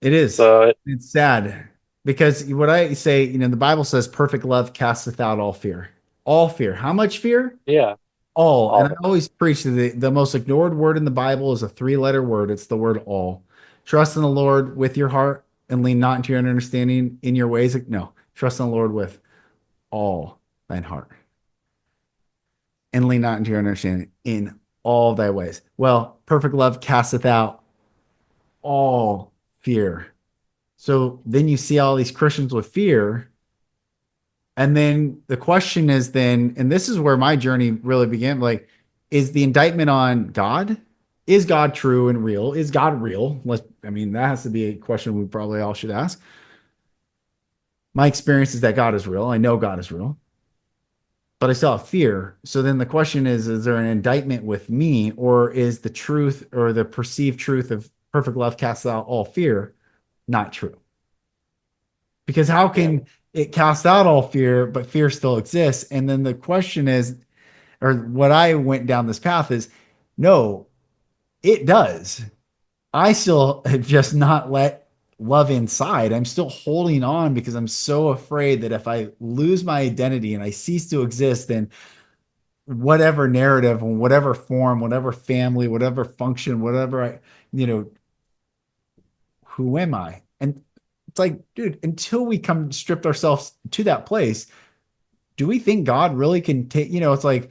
It is.
So
It's sad because what I say, the Bible says perfect love casteth out all fear. All fear. How much fear?
yeah,
All. And I
all
always preach that the most ignored word in the Bible is a three-letter word. It's the word all. Trust in the Lord with your heart and lean not into your own understanding in your ways. No, trust in the Lord with all thine heart and lean not into your own understanding in all thy ways. Well, perfect love casteth out all fear. So then you see all these Christians with fear. And then the question is then, and this is where my journey really began, like, is the indictment on God? Is God true and real? Is God real? I mean, that has to be a question we probably all should ask. My experience is that God is real. I know God is real, but I still have fear. So then the question is there an indictment with me, or is the truth or the perceived truth of perfect love casts out all fear not true? Because how
yeah,
can it cast out all fear, but fear still exists? And then the question is, or what I went down this path is, no, it does. I still have just not let love inside. I'm still holding on because I'm so afraid that if I lose my identity and I cease to exist, then whatever narrative and whatever form, whatever family, whatever function, whatever you know, who am I? And it's like, dude, until we come stripped ourselves to that place, do we think God really can take, it's like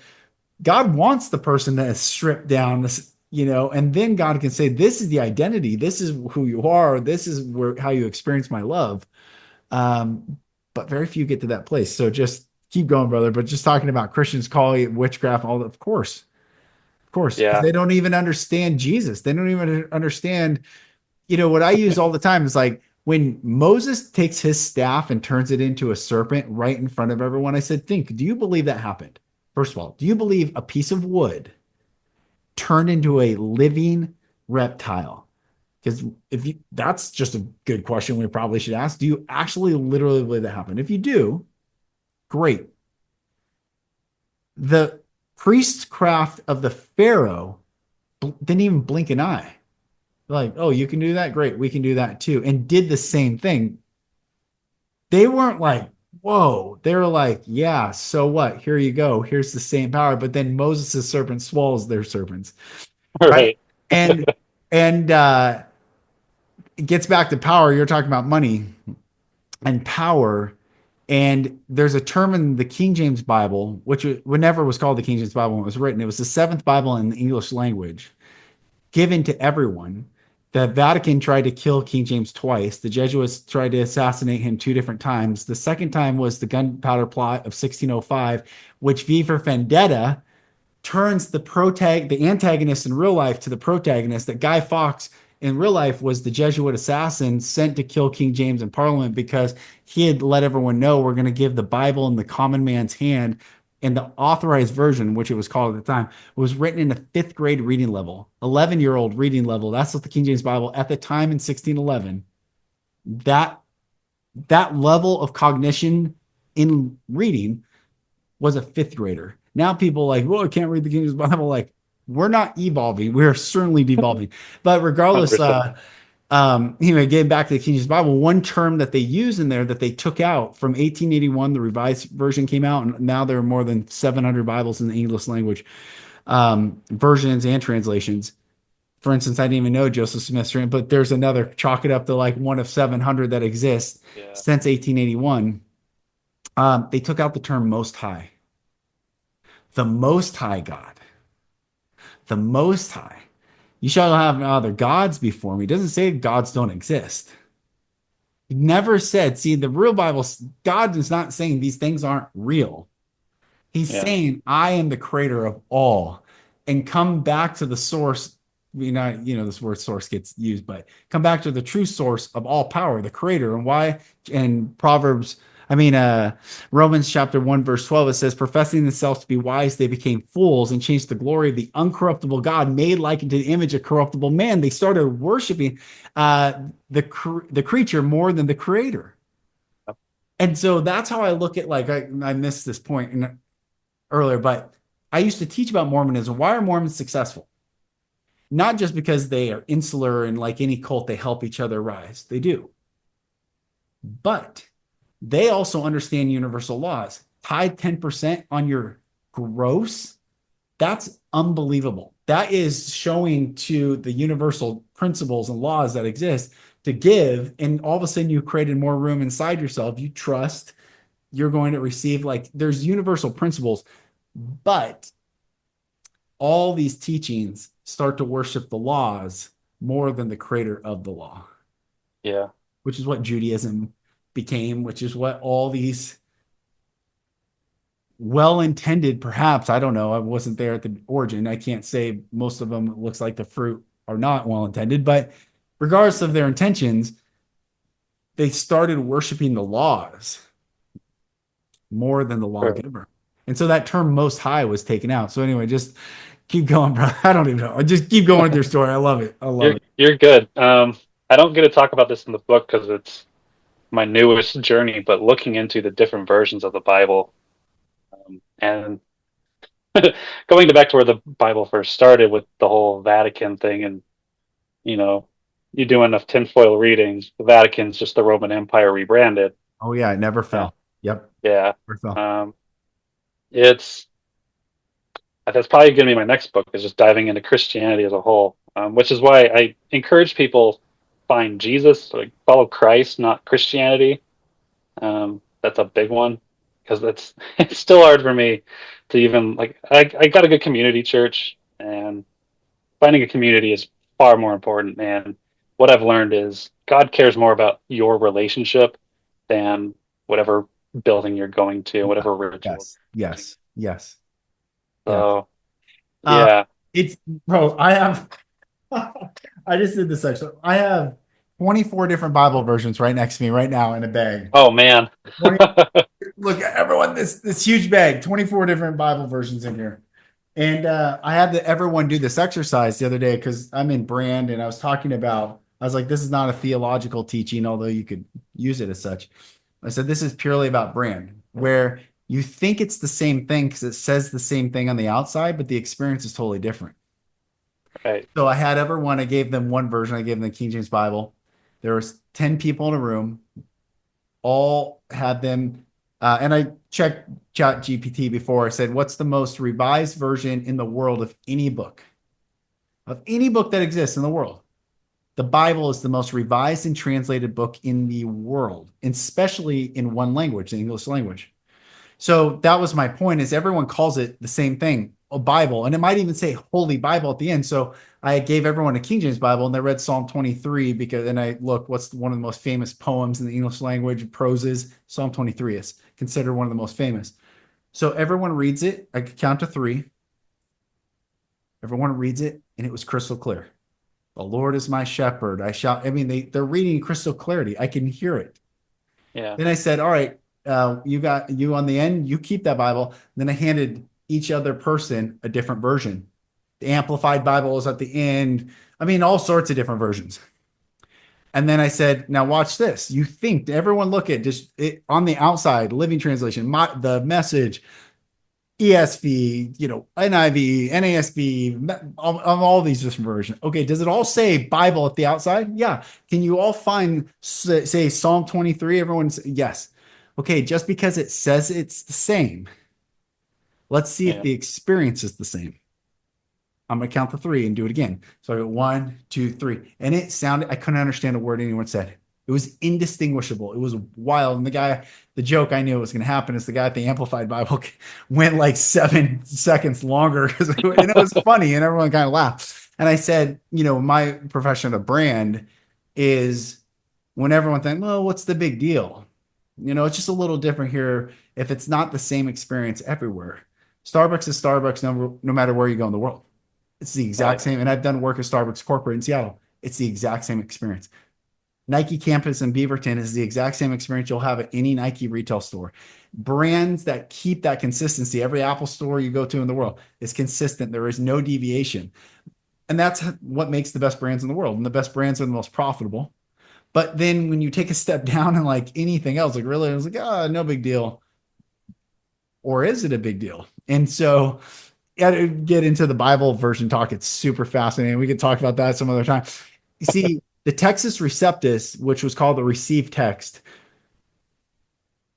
God wants the person that is stripped down, and then God can say, this is the identity, this is who you are, this is how you experience my love. But very few get to that place. So just keep going, brother. But just talking about Christians calling it witchcraft, all that, of course, because
yeah,
they don't even understand Jesus. They don't even understand, what I use all the time is like when Moses takes his staff and turns it into a serpent right in front of everyone. I said, do you believe that happened? First of all, do you believe a piece of wood turned into a living reptile? Because that's just a good question we probably should ask. Do you actually literally believe that happened? If you do, great. The priestcraft of the Pharaoh didn't even blink an eye. Like, oh, you can do that? Great. We can do that too. And did the same thing. They weren't like, whoa. They were like, yeah, so what? Here you go. Here's the same power. But then Moses' serpent swallows their serpents, right?
right,
And and it gets back to power. You're talking about money and power. And there's a term in the King James Bible, which never was called the King James Bible when it was written. It was the seventh Bible in the English language, given to everyone. The Vatican tried to kill King James twice. The Jesuits tried to assassinate him two different times. The second time was the gunpowder plot of 1605, which V for Vendetta turns the antagonist in real life to the protagonist. That Guy Fawkes in real life was the Jesuit assassin sent to kill King James in Parliament because he had let everyone know we're going to give the Bible in the common man's hand. And the authorized version, which it was called at the time, was written in a fifth grade reading level, 11-year-old reading level. That's what the King James Bible at the time in 1611. That that level of cognition in reading was a fifth grader. Now people like, well, I can't read the King James Bible. Like, we're not evolving. We're certainly devolving. But regardless,
100%.
anyway, getting back to the King James Bible, one term that they use in there that they took out from 1881, the Revised Version came out, and now there are more than 700 Bibles in the English language, versions and translations. For instance, I didn't even know Joseph Smith's, but there's another, chalk it up to like one of 700 that exists
Yeah.
since 1881. They took out the term Most High. The Most High God. The Most High. You shall have no other gods before me. It doesn't say gods don't exist. It never said, see, the real Bible, God is not saying these things aren't real. He's
Yeah.
saying, I am the creator of all, and come back to the source. This word source gets used, but come back to the true source of all power, the creator. And why? In Romans chapter 1, verse 12, it says, professing themselves to be wise, they became fools and changed the glory of the uncorruptible God, made like into the image of corruptible man. They started worshiping the creature more than the creator. And so that's how I look at, like, I missed this point earlier, but I used to teach about Mormonism. Why are Mormons successful? Not just because they are insular and like any cult, they help each other rise. They do. But they also understand universal laws. Tithe 10% on your gross, that's unbelievable. That is showing to the universal principles and laws that exist to give. And all of a sudden, you created more room inside yourself. You trust you're going to receive, like, there's universal principles, but all these teachings start to worship the laws more than the creator of the law,
Yeah.
which is what Judaism became, which is what all these well-intended, perhaps, I don't know, I wasn't there at the origin. I can't say most of them, it looks like the fruit are not well-intended, but regardless of their intentions, they started worshiping the laws more than the
Sure.
lawgiver. And so that term most high was taken out. So anyway, just keep going, bro. I don't even know. Just keep going with your story. I love it. I love it.
You're good. I don't get to talk about this in the book because it's my newest journey, but looking into the different versions of the Bible, and going back to where the Bible first started with the whole Vatican thing, and you know, you do enough tinfoil readings, the Vatican's just the Roman Empire rebranded.
Oh yeah, it never
Uh,
fell. Yep,
yeah.
never fell.
Um, it's that's probably going to be my next book, is just diving into Christianity as a whole, which is why I encourage people find Jesus, like follow Christ, not Christianity. That's a big one because that's it's still hard for me to even like. I got a good community church, and finding a community is far more important. And what I've learned is God cares more about your relationship than whatever building you're going to,
Yeah.
whatever ritual.
Yes, yes, yes, yes.
So
Uh,
yeah.
it's bro. I have. I just did this section. I have 24 different Bible versions right next to me right now in a bag.
Oh man.
20, look at everyone, this huge bag, 24 different Bible versions in here. And I had everyone do this exercise the other day because I'm in brand and I was talking about, I was like, this is not a theological teaching, although you could use it as such. I said, this is purely about brand, where you think it's the same thing because it says the same thing on the outside, but the experience is totally different.
Right.
So I had everyone, I gave them one version, I gave them the King James Bible. There was 10 people in a room, all had them, and I checked Chat GPT before. I said, what's the most revised version in the world of any book? Of any book that exists in the world. The Bible is the most revised and translated book in the world, especially in one language, the English language. So that was my point, is everyone calls it the same thing, a Bible, and it might even say Holy Bible at the end. So I gave everyone a King James Bible and they read Psalm 23 because, and I look, what's one of the most famous poems in the English language, proses? Psalm 23 is considered one of the most famous. So everyone reads it. I could count to three. Everyone reads it, and it was crystal clear. The Lord is my shepherd. I shall, I mean, they're reading crystal clarity. I can hear it.
Yeah.
Then I said, all right, you got you on the end, you keep that Bible. Then I handed each other person a different version. The Amplified Bible is at the end. I mean, all sorts of different versions. And then I said, now watch this. You think everyone look at just it on the outside, Living Translation, the message, ESV, NIV, NASB, all these different versions. Okay, does it all say Bible at the outside? Yeah. Can you all find, say, Psalm 23? Everyone's yes. Okay, just because it says it's the same, let's see if
Yeah.
the experience is the same. I'm gonna count to three and do it again. So I go one, two, three. And it sounded, I couldn't understand a word anyone said. It was indistinguishable. It was wild. And the joke I knew was going to happen is the guy at the Amplified Bible went like 7 seconds longer and it was funny and everyone kind of laughed. And I said, my profession of brand is when everyone thinks, well, what's the big deal? It's just a little different here if it's not the same experience everywhere. Starbucks is Starbucks no matter where you go in the world. It's the exact
Right.
same. And I've done work at Starbucks corporate in Seattle. It's the exact same experience. Nike campus in Beaverton is the exact same experience you'll have at any Nike retail store. Brands that keep that consistency, every Apple store you go to in the world is consistent. There is no deviation. And that's what makes the best brands in the world. And the best brands are the most profitable. But then when you take a step down and like anything else, like really, it was like, no big deal. Or is it a big deal? And so yeah, to get into the Bible version talk. It's super fascinating. We could talk about that some other time. You see, the Textus Receptus, which was called the received text,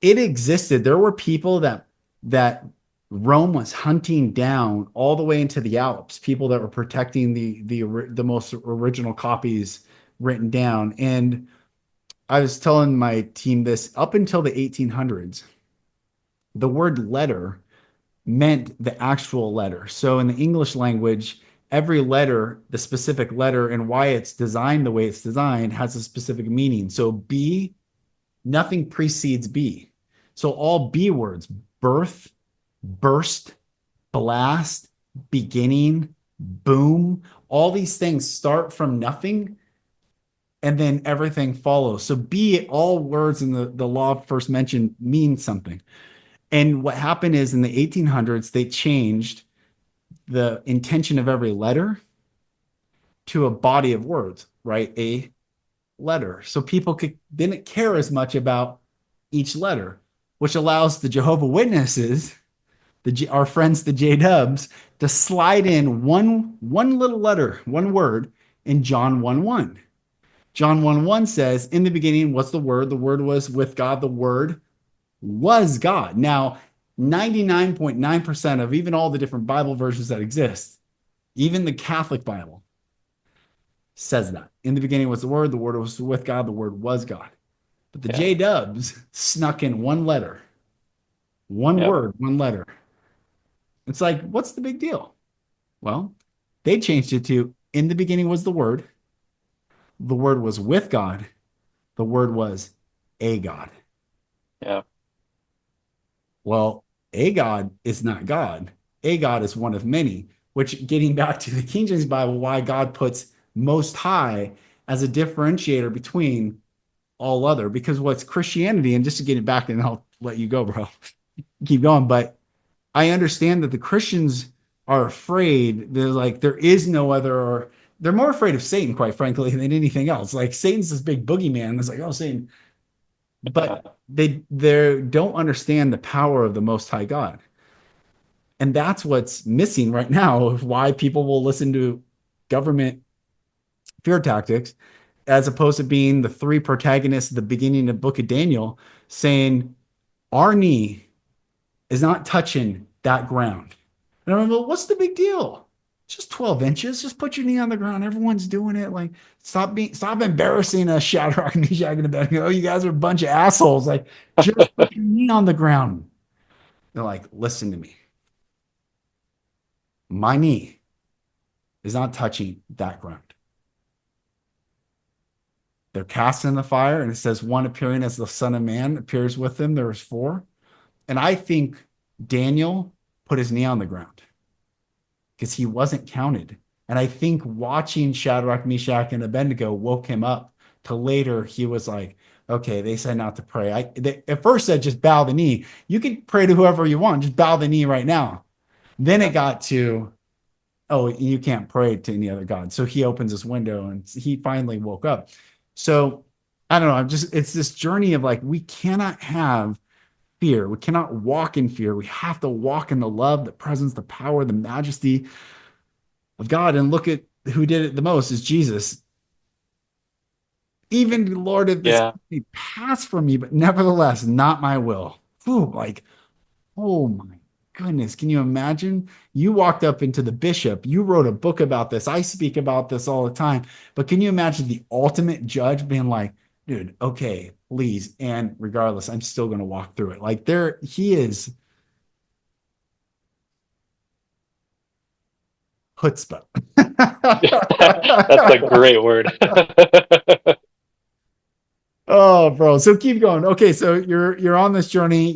it existed. There were people that Rome was hunting down all the way into the Alps, people that were protecting the most original copies written down. And I was telling my team this up until the 1800s, the word letter meant the actual letter. So in the English language, every letter, the specific letter and why it's designed the way it's designed has a specific meaning. So B, nothing precedes B. So all B words, birth, burst, blast, beginning, boom, all these things start from nothing and then everything follows. So B, all words in the law first mentioned mean something. And what happened is in the 1800s, they changed the intention of every letter to a body of words, right? A letter. So people didn't care as much about each letter, which allows the Jehovah Witnesses, our friends, the J Dubs, to slide in one little letter, one word in John 1:1. John 1:1 says, in the beginning was the Word. The Word was with God. The Word was God. Now, 99.9% of even all the different Bible versions that exist, even the Catholic Bible, says that. In the beginning was the Word was with God, the Word was God. But the
Yeah.
J Dubs snuck in one letter, one
Yep.
word, one letter. It's like, what's the big deal? Well, they changed it to in the beginning was the Word was with God, the Word was a God.
Yeah.
Well, a God is not God. A God is one of many, which getting back to the King James Bible, why God puts most high as a differentiator between all other, because what's Christianity, and just to get it back and I'll let you go, bro, keep going. But I understand that the Christians are afraid. They're like, there is no other, or they're more afraid of Satan, quite frankly, than anything else. Like Satan's this big boogeyman. It's like, oh, Satan, but they don't understand the power of the Most High God, and that's what's missing right now. Of why people will listen to government fear tactics, as opposed to being the three protagonists at the beginning of the Book of Daniel, saying our knee is not touching that ground. And I'm like, well, what's the big deal? It's just 12 inches. Just put your knee on the ground. Everyone's doing it. Like, stop embarrassing us, Shadrach, Meshach, and Abednego. Oh, you guys are a bunch of assholes. Like, just put your knee on the ground. They're like, listen to me. My knee is not touching that ground. They're cast in the fire, and it says one appearing as the Son of Man appears with them. There was four. And I think Daniel put his knee on the ground because he wasn't counted. And I think watching Shadrach, Meshach, and Abednego woke him up to later he was like, okay, they said not to pray. They at first said just bow the knee. You can pray to whoever you want, just bow the knee right now. Then it
Yeah.
got to, oh, you can't pray to any other God. So he opens this window and he finally woke up. So I don't know. It's this journey of like, we cannot have fear. We cannot walk in fear. We have to walk in the love, the presence, the power, the majesty of God. And look at who did it the most is Jesus. Even Lord, if this
Yeah.
may pass from me, but nevertheless, not my will. Whew, like, oh my goodness. Can you imagine? You walked up into the bishop. You wrote a book about this. I speak about this all the time. But can you imagine the ultimate judge being like, dude, okay, please. And regardless, I'm still going to walk through it. Like, there, he is chutzpah.
That's a great word.
Oh, bro. So keep going. Okay, so you're on this journey.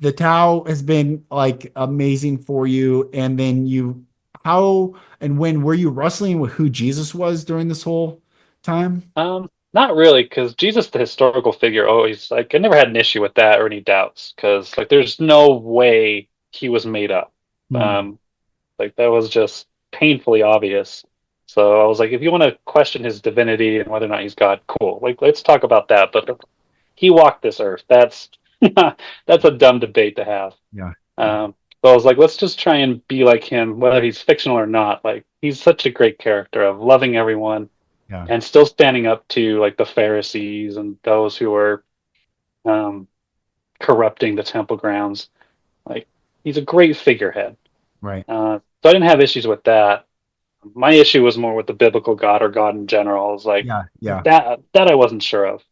The Tao has been like amazing for you, and then you how and when were you wrestling with who Jesus was during this whole time?
Not really, because Jesus, the historical figure, always like I never had an issue with that or any doubts, because like there's no way he was made up.
Hmm.
Um, like that was just painfully obvious. So I was like, if you want to question his divinity and whether or not he's God, cool. Like let's talk about that. But he walked this earth. That's that's a dumb debate to have.
Yeah, yeah,
So I was like, let's just try and be like him, whether he's fictional or not. Like he's such a great character of loving everyone
yeah,
and still standing up to like the Pharisees and those who were um, corrupting the temple grounds. Like he's a great figurehead.
right.
So I didn't have issues with that. My issue was more with the biblical God or God in general. I was like
Yeah, yeah.
that I wasn't sure of.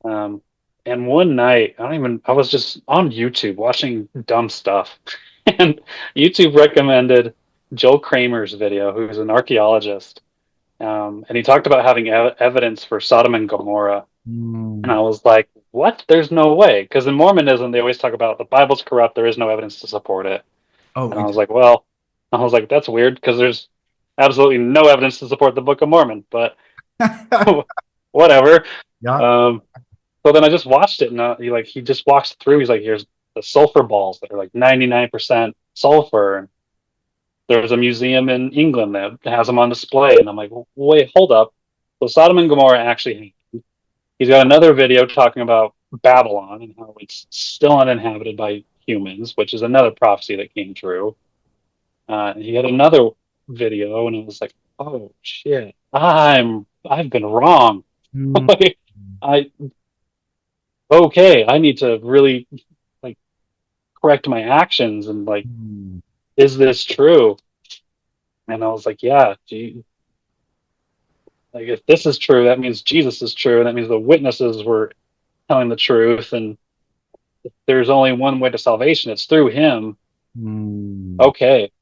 Um, and one night, I was just on YouTube watching dumb stuff, and YouTube recommended Joel Kramer's video, who's an archaeologist, and he talked about having evidence for Sodom and Gomorrah. And
Hmm.
I was like, what? There's no way. Because in Mormonism, they always talk about the Bible's corrupt. There is no evidence to support it.
Oh,
And I was like, well, I was like, that's weird because there's absolutely no evidence to support the Book of Mormon, but whatever.
yeah.
Um, so then I just watched it, and he just walks through. He's like, here's the sulfur balls that are like 99% sulfur. And there's a museum in England that has them on display. And I'm like, wait, hold up. So Sodom and Gomorrah actually, he's got another video talking about Babylon and how it's still uninhabited by humans, which is another prophecy that came true. He had another video, and it was like, oh shit, I've been wrong.
Hmm.
Like, I okay, I need to really like correct my actions and like,
Hmm.
is this true? And I was like, yeah, gee, like if this is true, that means Jesus is true, and that means the witnesses were telling the truth, and there's only one way to salvation. It's through him.
Hmm.
Okay,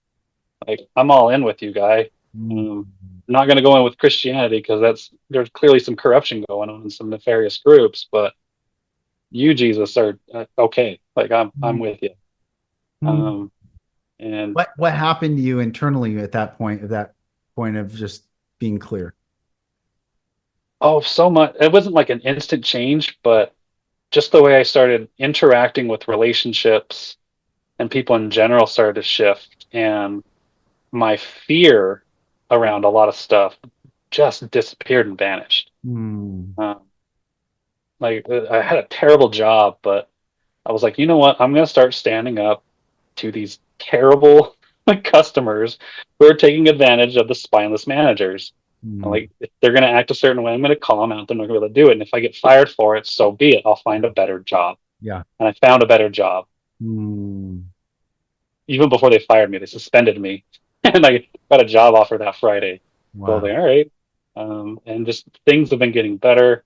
like I'm all in with you, guy.
Hmm.
Um, I'm not going to go in with Christianity because there's clearly some corruption going on in some nefarious groups, but you, Jesus, are okay. Like I'm with you.
Hmm.
Um, and
What happened to you internally at that point of just being clear?
oh, so much. It wasn't like an instant change, but just the way I started interacting with relationships and people in general started to shift, and my fear around a lot of stuff just disappeared and vanished.
Hmm.
Um, like I had a terrible job, but I was like, you know what? I'm going to start standing up to these terrible customers who are taking advantage of the spineless managers. And
Hmm.
like, if they're going to act a certain way, I'm going to call them out. They're not going to be able to do it. And if I get fired for it, so be it. I'll find a better job.
Yeah.
And I found a better job.
Hmm.
Even before they fired me, they suspended me. And I got a job offer that Friday. So I was
Wow.
like, all right. And just things have been getting better.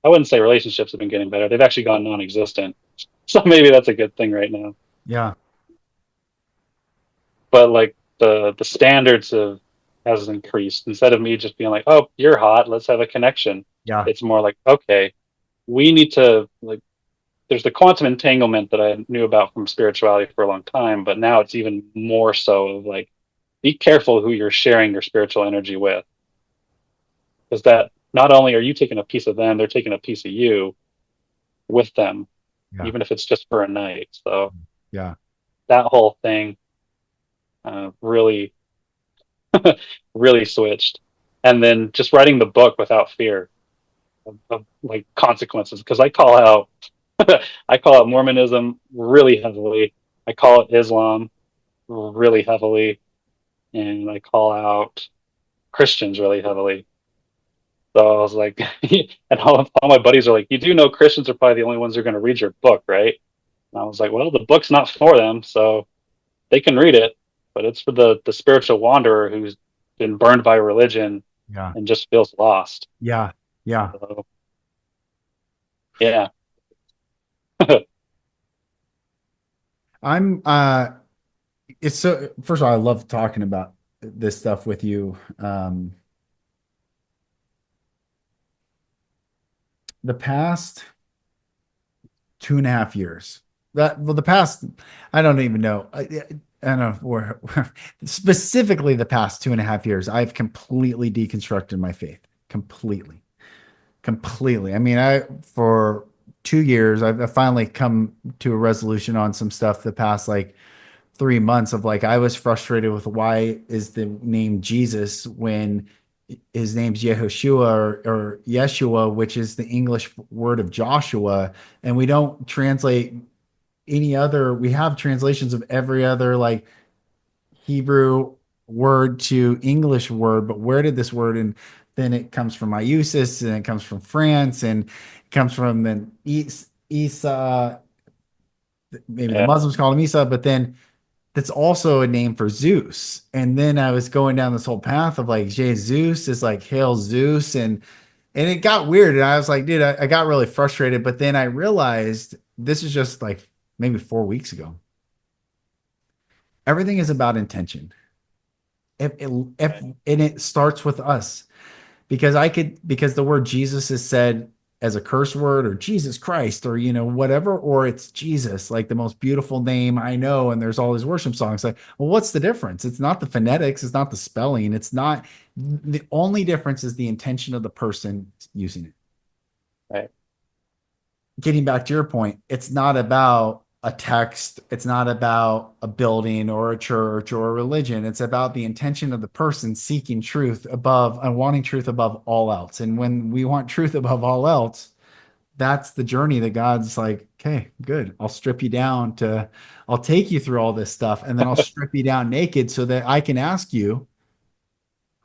I wouldn't say relationships have been getting better. They've actually gone non-existent. So maybe that's a good thing right now.
Yeah.
But like the standards of has increased. Instead of me just being like, oh, you're hot, let's have a connection.
Yeah.
It's more like, okay, we need to like there's the quantum entanglement that I knew about from spirituality for a long time, but now it's even more so of like be careful who you're sharing your spiritual energy with, because that not only are you taking a piece of them, they're taking a piece of you with them,
Yeah.
even if it's just for a night. So
Yeah.
that whole thing really, really switched. And then just writing the book without fear of like consequences, because I call out Mormonism really heavily. I call it Islam really heavily, and I call out Christians really heavily. So I was like, and all my buddies are like, you do know Christians are probably the only ones who are going to read your book, right? And I was like, well, the book's not for them, so they can read it, but it's for the spiritual wanderer who's been burned by religion
Yeah.
and just feels lost.
Yeah. Yeah.
So yeah,
I'm it's so first of all, I love talking about this stuff with you. The past 2.5 years. That well, the past, I don't even know. I don't know where specifically the past 2.5 years, I've completely deconstructed my faith. Completely. Completely. I mean, I for 2 years, I've finally come to a resolution on some stuff the past like 3 months of like I was frustrated with why is the name Jesus when his name's Yehoshua or Yeshua, which is the English word of Joshua, and we don't translate any other. We have translations of every other like Hebrew word to English word, but where did this word and then it comes from Iusis and it comes from France and it comes from then Isa. Maybe the
yeah,
Muslims call him Isa, but then that's also a name for Zeus. And then I was going down this whole path of like Jesus is like hail Zeus and it got weird. And I was like, dude, I got really frustrated. But then I realized this is just like maybe 4 weeks ago. Everything is about intention. If
right,
and it starts with us because the word Jesus is said as a curse word or Jesus Christ or whatever, or it's Jesus, like the most beautiful name I know, and there's all these worship songs. Like, well, what's the difference? It's not the phonetics, it's not the spelling, it's not the only difference is the intention of the person using it.
right,
Getting back to your point, it's not about a text, it's not about a building or a church or a religion. It's about the intention of the person seeking truth above and wanting truth above all else. And when we want truth above all else, that's the journey that God's like, okay, good. I'll take you through all this stuff and then I'll strip you down naked so that I can ask you,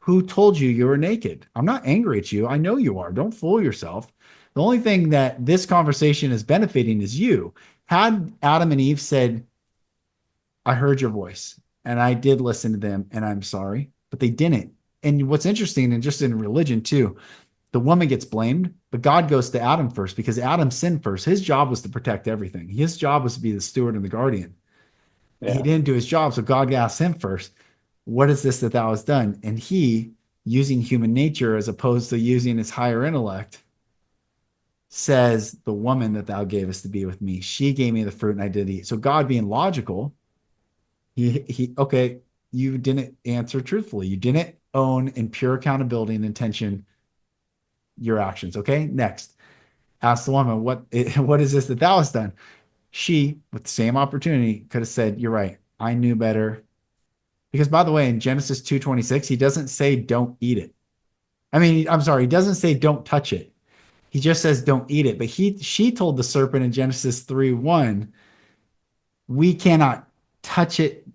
who told you you were naked? I'm not angry at you. I know you are. Don't fool yourself. The only thing that this conversation is benefiting is you. Had Adam and Eve said, I heard your voice and I did listen to them and I'm sorry, but they didn't. And what's interesting, and just in religion too, the woman gets blamed, but God goes to Adam first because Adam sinned first. His job was to protect everything. His job was to be the steward and the guardian. He
yeah,
didn't do his job, so God asked him first, what is this that thou hast done? And he, using human nature as opposed to using his higher intellect, says, the woman that thou gavest to be with me, she gave me the fruit and I did eat. So God being logical, okay, you didn't answer truthfully. You didn't own in pure accountability and intention your actions. Okay, next. Ask the woman, what is this that thou hast done? She, with the same opportunity, could have said, you're right. I knew better. Because by the way, in Genesis 2:26, he doesn't say don't eat it. I mean, I'm sorry, he doesn't say don't touch it. He just says don't eat it. But she told the serpent in Genesis 3:1, we cannot touch it,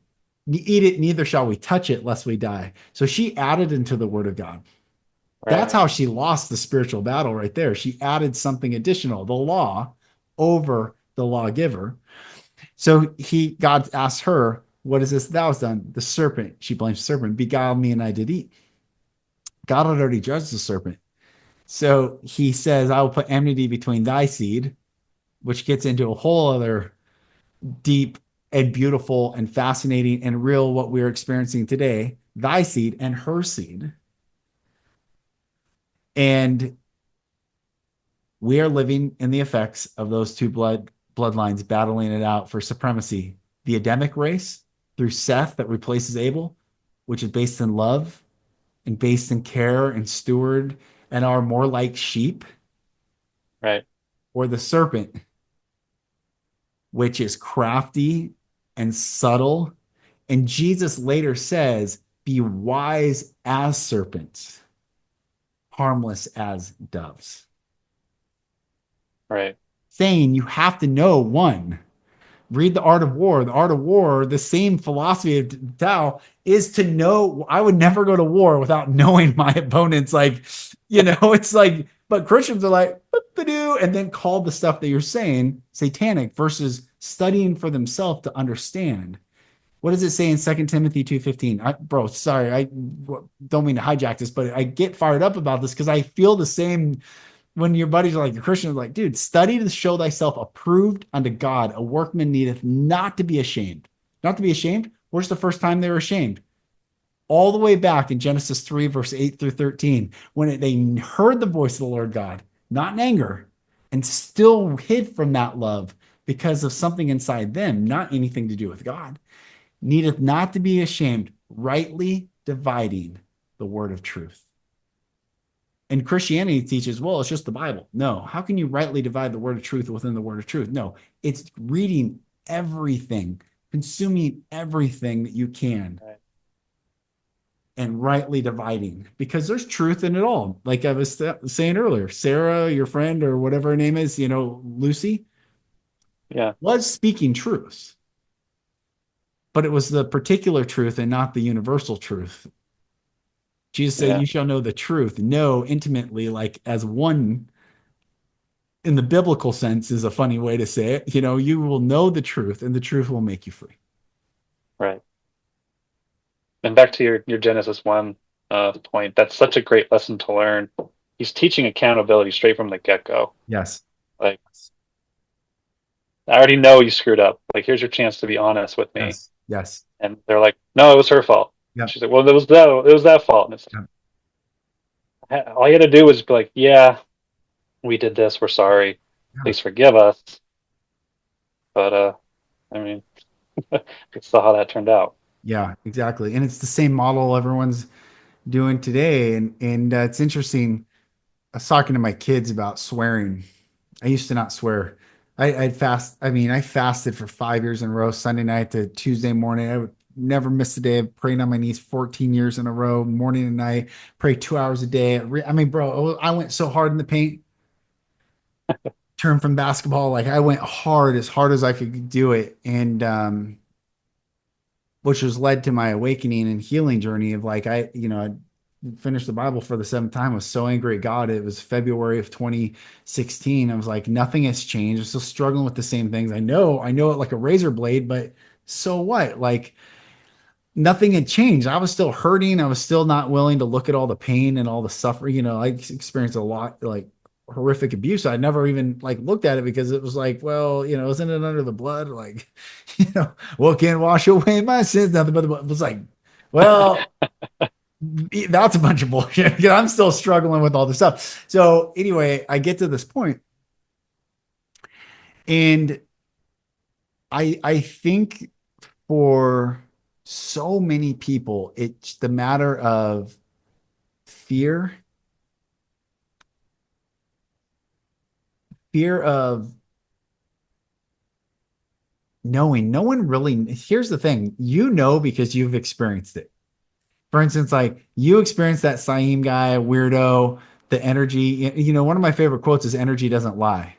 eat it, neither shall we touch it lest we die. So she added into the word of God. That's
right,
how she lost the spiritual battle right there. She added something additional, the law over the lawgiver. So God asked her, what is this thou hast done? The serpent, she blames the serpent, beguiled me and I did eat. God had already judged the serpent. So he says, I will put enmity between thy seed, which gets into a whole other deep and beautiful and fascinating and real what we're experiencing today, thy seed and her seed. And we are living in the effects of those two bloodlines battling it out for supremacy. The Adamic race through Seth that replaces Abel, which is based in love and based in care and steward and are more like sheep,
Right.
or the serpent, which is crafty and subtle. And Jesus later says, be wise as serpents, harmless as doves.
Right.
Saying you have to know one. Read The Art of War. The Art of War, the same philosophy of Tao is to know. I would never go to war without knowing my opponents. Like, it's like, but Christians are like, and then call the stuff that you're saying satanic versus studying for themselves to understand. What does it say in 2 Timothy 2:15? Bro, sorry, I don't mean to hijack this, but I get fired up about this because I feel the same when your buddies are like, your Christians are like, dude, study to show thyself approved unto God. A workman needeth not to be ashamed. Not to be ashamed. Where's the first time they were ashamed? All the way back in Genesis 3, verse 8 through 13, when they heard the voice of the Lord God, not in anger, and still hid from that love because of something inside them, not anything to do with God, needeth not to be ashamed, rightly dividing the word of truth. And Christianity teaches, well, it's just the Bible. No, how can you rightly divide the word of truth within the word of truth? No, it's reading everything, consuming everything that you can,
Right.
and rightly dividing because there's truth in it all. Like I was saying earlier, Sarah, your friend or whatever her name is, Lucy,
Yeah.
was speaking truth, but it was the particular truth and not the universal truth. Jesus said,
Yeah.
you shall know the truth, know intimately, like as one in the biblical sense is a funny way to say it. You will know the truth and the truth will make you free.
Right. And back to your Genesis 1 point, that's such a great lesson to learn. He's teaching accountability straight from the get-go.
Yes.
Like, I already know you screwed up. Like, here's your chance to be honest with me.
Yes. Yes.
And they're like, no, it was her fault.
Yep.
She's like, well, it was that fault. And it's
Yep.
like, all you had to do was be like, yeah, we did this. We're sorry.
Yeah.
Please forgive us. But I mean, it's still how that turned out.
Yeah, exactly. And it's the same model everyone's doing today. And it's interesting. I was talking to my kids about swearing. I used to not swear. I'd fast. I mean, I fasted for 5 years in a row, Sunday night to Tuesday morning. I would never miss a day of praying on my knees 14 years in a row, morning and night, pray 2 hours a day. I mean, bro, I went so hard in the paint, turned from basketball. Like I went hard as I could do it. And, which was led to my awakening and healing journey of like, I finished the Bible for the seventh time. I was so angry at God. It was February of 2016. I was like, nothing has changed. I'm still struggling with the same things. I know it like a razor blade, but so what? Like nothing had changed. I was still hurting. I was still not willing to look at all the pain and all the suffering. I experienced a lot like horrific abuse. I never even like looked at it because it was like, well, isn't it under the blood? Like, what can wash away my sins? Nothing but the blood. It was like, well, that's a bunch of bullshit. I'm still struggling with all this stuff. So anyway, I get to this point, and I think for so many people, it's the matter of fear, fear of knowing. No one really. Here's the thing, because you've experienced it. For instance, like you experienced that Saeem guy, weirdo, the energy. One of my favorite quotes is energy doesn't lie.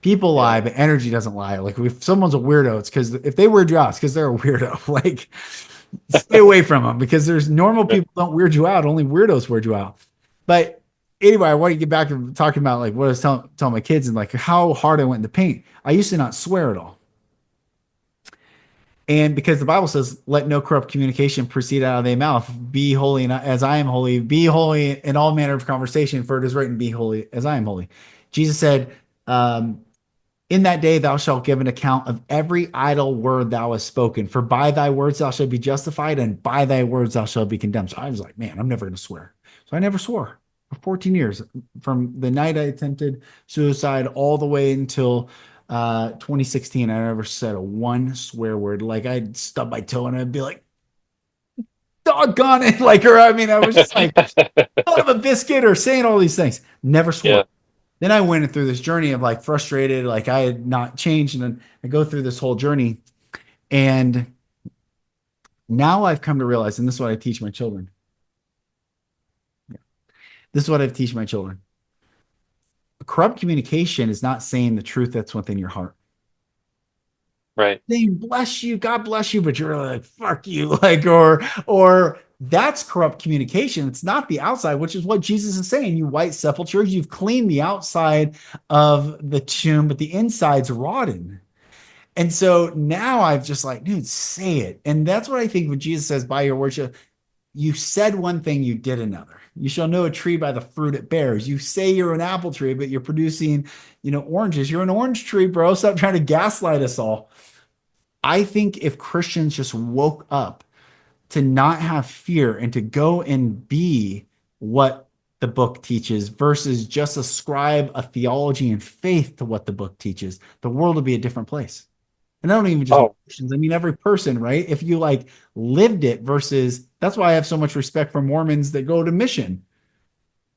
People lie,
Yeah.
but energy doesn't lie. Like if someone's a weirdo, it's because if they weird you out, it's because they're a weirdo. Like stay away from them because there's normal people don't weird you out. Only weirdos weird you out. But anyway, I want to get back to talking about like what I was telling my kids and like how hard I went in the paint. I used to not swear at all. And because the Bible says, let no corrupt communication proceed out of their mouth, be holy as I am holy, be holy in all manner of conversation, for it is written, be holy as I am holy. Jesus said, in that day thou shalt give an account of every idle word thou hast spoken, for by thy words thou shalt be justified, and by thy words thou shalt be condemned. So I was like, man, I'm never going to swear. So I never swore for 14 years, from the night I attempted suicide all the way until 2016. I never said a one swear word. Like I'd stub my toe and I'd be like, doggone it. Like, or I mean, I was just like, I'll have a biscuit or saying all these things. Never swore.
Yeah.
Then I went through this journey of like frustrated, like I had not changed. And then I go through this whole journey. And now I've come to realize, and this is what I teach my children. This is what I teach my children. Corrupt communication is not saying the truth that's within your heart.
Right.
Saying bless you, God bless you, but you're like, fuck you, like, or that's corrupt communication. It's not the outside, which is what Jesus is saying. You white sepulchres, you've cleaned the outside of the tomb, but the inside's rotten. And so now I've just like, dude, say it. And that's what I think when Jesus says, by your worship, you said one thing, you did another. You shall know a tree by the fruit it bears. You say you're an apple tree, but you're producing, oranges. You're an orange tree, bro. Stop trying to gaslight us all. I think if Christians just woke up to not have fear and to go and be what the book teaches versus just ascribe a theology and faith to what the book teaches, the world would be a different place. And I don't even just mean
Oh,
Christians. I mean every person, right? If you like lived it versus that's why I have so much respect for Mormons that go to mission.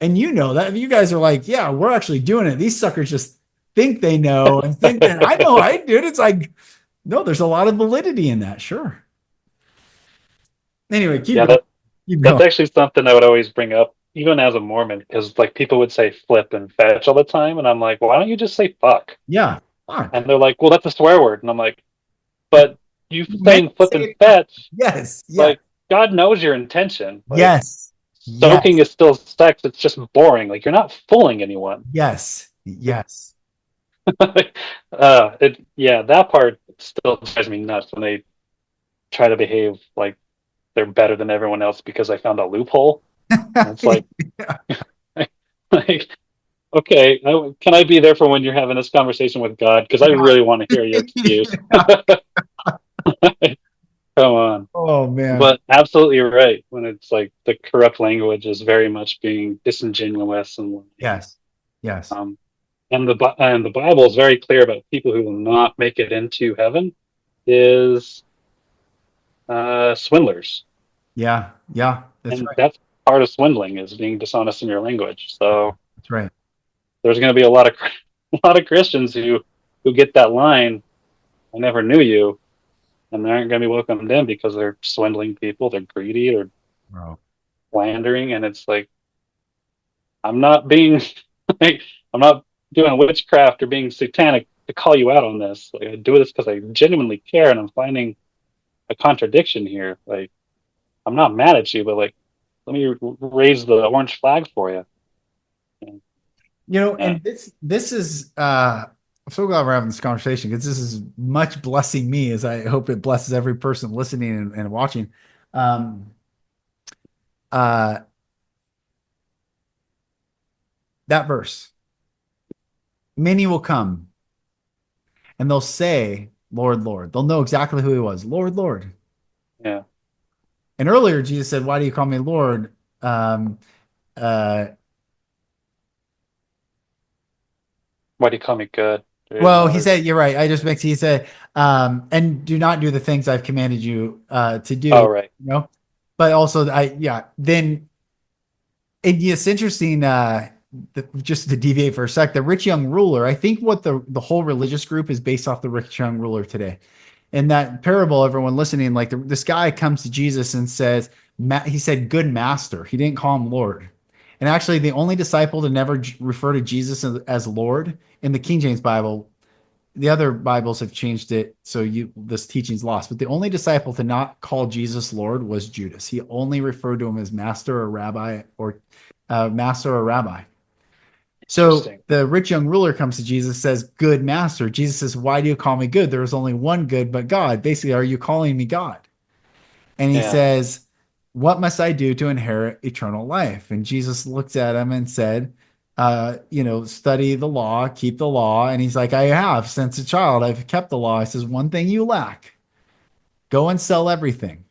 And you know that if you guys are like, yeah, we're actually doing it. These suckers just think they know and think that I know I did. It's like, no, there's a lot of validity in that. Sure. Anyway, keep
yeah.
going. Keep
That's
going.
actually something I would always bring up, even as a Mormon, because like people would say flip and fetch all the time, and I'm like, why don't you just say fuck?
Yeah. Fuck.
And they're like, well, that's a swear word, and I'm like, but you
You meant
saying
to
flip
say
and
it.
fetch,
Yes. Yes.
like God knows your intention. Like
Yes.
soaking
Yes.
is still sex. It's just boring. Like you're not fooling anyone.
Yes. Yes.
Yeah, that part still drives me nuts when they try to behave like they're better than everyone else because I found a loophole. And it's like, like okay, can I be there for when you're having this conversation with God? Because I really want to hear your excuse. Come on.
Oh man.
But absolutely right. When it's like the corrupt language is very much being disingenuous and lying.
Yes. Yes.
Um, and the Bible is very clear about people who will not make it into heaven is swindlers,
Yeah. Yeah. That's
and
right.
that's part of swindling is being dishonest in your language. So
That's right.
there's going to be a lot of a lot of Christians who get that line, "I never knew you," and they aren't going to be welcomed in because they're swindling people, they're greedy, they're
Bro.
slandering, and it's like I'm not being like, I'm not doing witchcraft or being satanic to call you out on this. Like I do this because I genuinely care, and I'm finding a contradiction here. Like I'm not mad at you, but like let me raise the orange flag for you. And, yeah,
And this is I'm so glad we're having this conversation because this is much blessing me as I hope it blesses every person listening and watching. Um uh that verse. Many will come and they'll say, Lord, Lord. They'll know exactly who he was. Lord, Lord.
yeah.
And earlier Jesus said, why do you call me Lord? Um uh
Why do you call me good? There is
well,
no
he
other.
said, you're right. I just mixed. He said, and do not do the things I've commanded you to do,
Oh right.
but also yeah, then it's interesting, just to deviate for a sec, the rich young ruler, I think what the whole religious group is based off the rich young ruler today. In that parable, everyone listening, like this guy comes to Jesus and says, he said, good master. He didn't call him Lord. And actually, the only disciple to never refer to Jesus as Lord in the King James Bible, the other Bibles have changed it so this teaching's lost. But the only disciple to not call Jesus Lord was Judas. He only referred to him as master or rabbi or master or rabbi. So
Interesting.
the rich young ruler comes to Jesus, says, good master. Jesus says, why do you call me good? There is only one good but God. Basically, are you calling me God? And he
Yeah.
says, what must I do to inherit eternal life? And Jesus looks at him and said, study the law, keep the law. And he's like, I have since a child, I've kept the law. He says, one thing you lack, go and sell everything.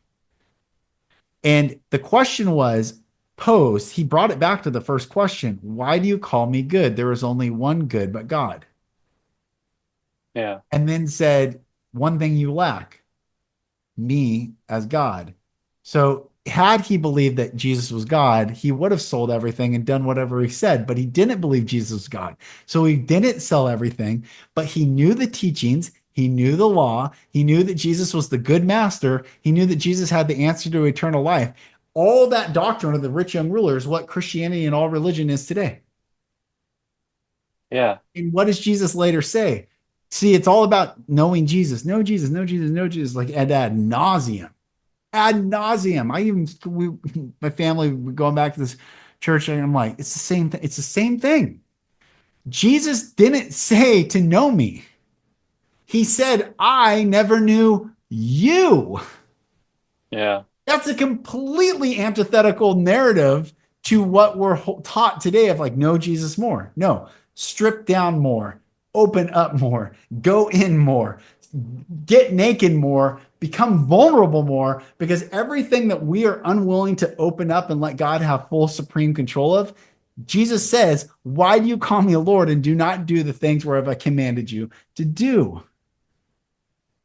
And the question was posed, he brought it back to the first question. Why do you call me good? There is only one good but God.
Yeah.
And then said, one thing you lack, me as God. So had he believed that Jesus was God, he would have sold everything and done whatever he said, but he didn't believe Jesus was God. So he didn't sell everything, but he knew the teachings, he knew the law, he knew that Jesus was the good master, he knew that Jesus had the answer to eternal life. All that doctrine of the rich young ruler is what Christianity and all religion is today.
Yeah.
And what does Jesus later say? See, it's all about knowing Jesus. Know Jesus, know Jesus, know Jesus, like ad nauseum. Ad nauseum. My family going back to this church, and I'm like, it's the same thing. It's the same thing. Jesus didn't say to know me. He said, I never knew you.
Yeah.
That's a completely antithetical narrative to what we're taught today of like, know Jesus more. No, strip down more, open up more, go in more, get naked more, become vulnerable more, because everything that we are unwilling to open up and let God have full supreme control of, Jesus says, why do you call me Lord and do not do the things wherever I commanded you to do?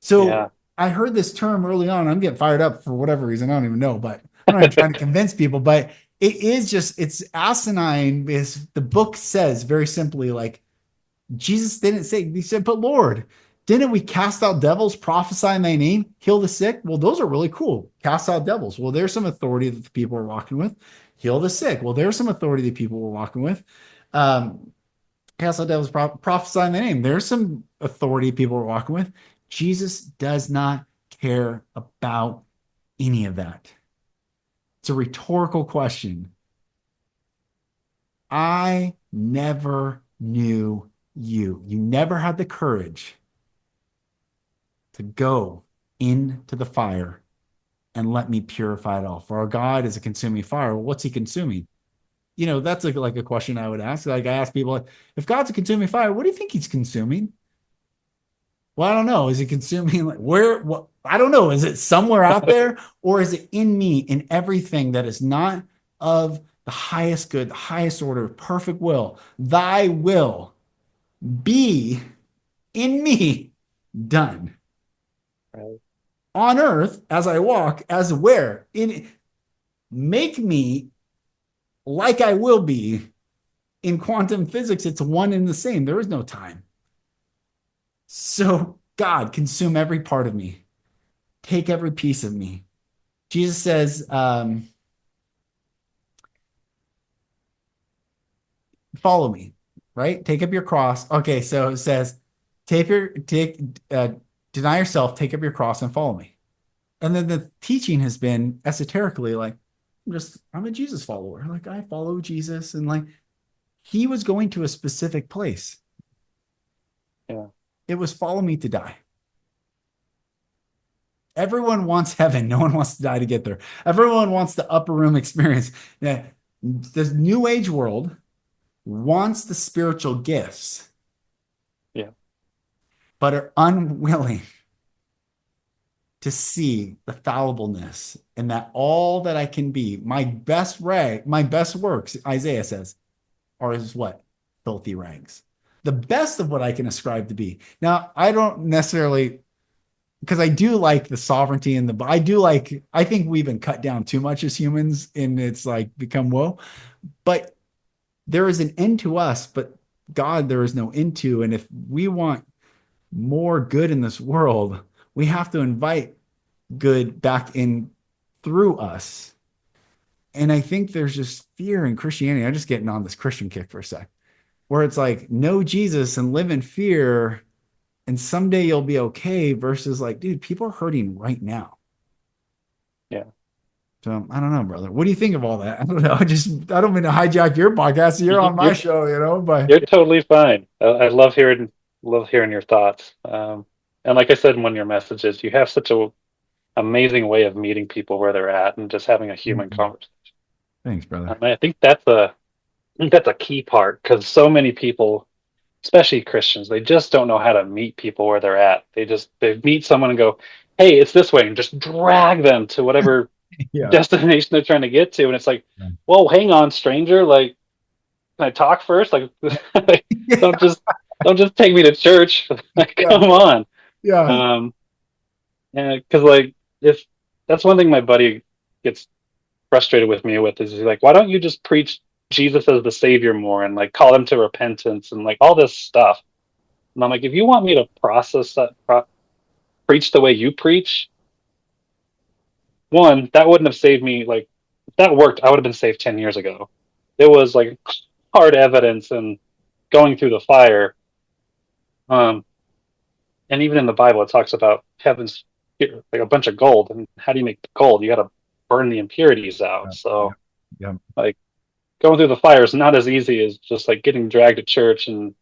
So
Yeah.
I heard this term early on. I'm getting fired up for whatever reason. I don't even know, but I'm not even trying to convince people, but it is just, it's asinine because the book says very simply, like, Jesus didn't say, he said, but Lord, didn't we cast out devils, prophesy in thy name, heal the sick? Well, those are really cool. Cast out devils. Well, there's some authority that the people are walking with. Heal the sick. Well, there's some authority that people were walking with. Um, Cast out devils, prophesy in the name. There's some authority people are walking with. Jesus does not care about any of that. It's a rhetorical question. I never knew you. You never had the courage to go into the fire and let me purify it all. For our God is a consuming fire. Well, what's he consuming? That's like a question I would ask. Like I ask people, like, if God's a consuming fire, what do you think he's consuming? Well, I don't know. Is it consuming like where? What? I don't know. Is it somewhere out there, or is it in me, in everything that is not of the highest good, the highest order, perfect will? Thy will be in me done
Right.
on earth as I walk, as where in make me like I will be in quantum physics. It's one and the same. There is no time. So God, consume every part of me, take every piece of me. Jesus says, follow me, right? Take up your cross. Okay, so it says, take deny yourself, take up your cross and follow me. And then the teaching has been esoterically like, I'm a Jesus follower. Like I follow Jesus. And like he was going to a specific place.
Yeah.
It was follow me to die. Everyone wants heaven. No one wants to die to get there. Everyone wants the upper room experience. Yeah. This new age world wants the spiritual gifts,
Yeah.
but are unwilling to see the fallibleness and that all that I can be, my best works, Isaiah says, are as what? Filthy rags. The best of what I can ascribe to be. Now, I don't necessarily, because I do like the sovereignty and I think we've been cut down too much as humans and it's like become woe. But there is an end to us, but God, there is no end to. And if we want more good in this world, we have to invite good back in through us. And I think there's just fear in Christianity. I'm just getting on this Christian kick for a sec, where it's like, know Jesus and live in fear, and someday you'll be okay, versus like, dude, people are hurting right now.
Yeah.
So I don't know, brother. What do you think of all that? I don't know. I don't mean to hijack your podcast. You're on my
You're
show, but
you're totally fine. I love hearing your thoughts. And like I said in one of your messages, you have such a amazing way of meeting people where they're at and just having a human conversation.
thanks, brother.
I think that's a key part because so many people, especially Christians, they just don't know how to meet people where they're at. They meet someone and go, "Hey, it's this way," and just drag them to whatever
Yeah.
destination they're trying to get to. And it's like, "Whoa, hang on, stranger! Like, can I talk first? Like, like, don't
Yeah.
just don't just take me to church. Like,
Yeah.
come on."
Yeah.
Um, and because like if that's one thing my buddy gets frustrated with me with is he's like, why don't you just preach Jesus as the savior more and like call him to repentance and like all this stuff? And I'm like, if you want me to process that, preach the way you preach, one, that wouldn't have saved me. Like, if that worked, I would have been saved 10 years ago. It was like hard evidence and going through the fire. Um, and even in the Bible, it talks about heaven's like a bunch of gold. And how do you make gold? You got to burn the impurities out.
Yeah.
So,
Yeah. Yeah.
like, going through the fire is not as easy as just like getting dragged to church and,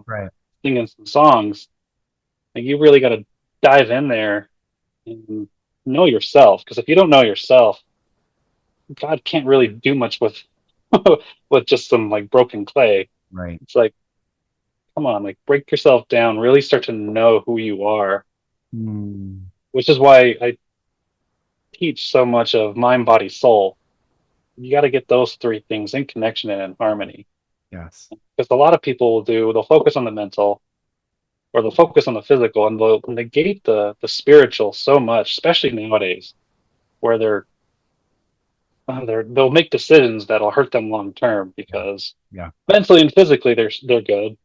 Right.
singing some songs. Like, you really got to dive in there and know yourself. Because if you don't know yourself, God can't really do much with with just some like broken clay.
Right.
It's like, come on, like break yourself down, really start to know who you are,
Mm.
which is why I teach so much of mind, body, soul. You got to get those three things in connection and in harmony.
Yes.
Because a lot of people they'll focus on the mental or they'll focus on the physical and they'll negate the spiritual so much, especially nowadays, where they'll make decisions that'll hurt them long term
Yeah.
because
Yeah.
mentally and physically they're good,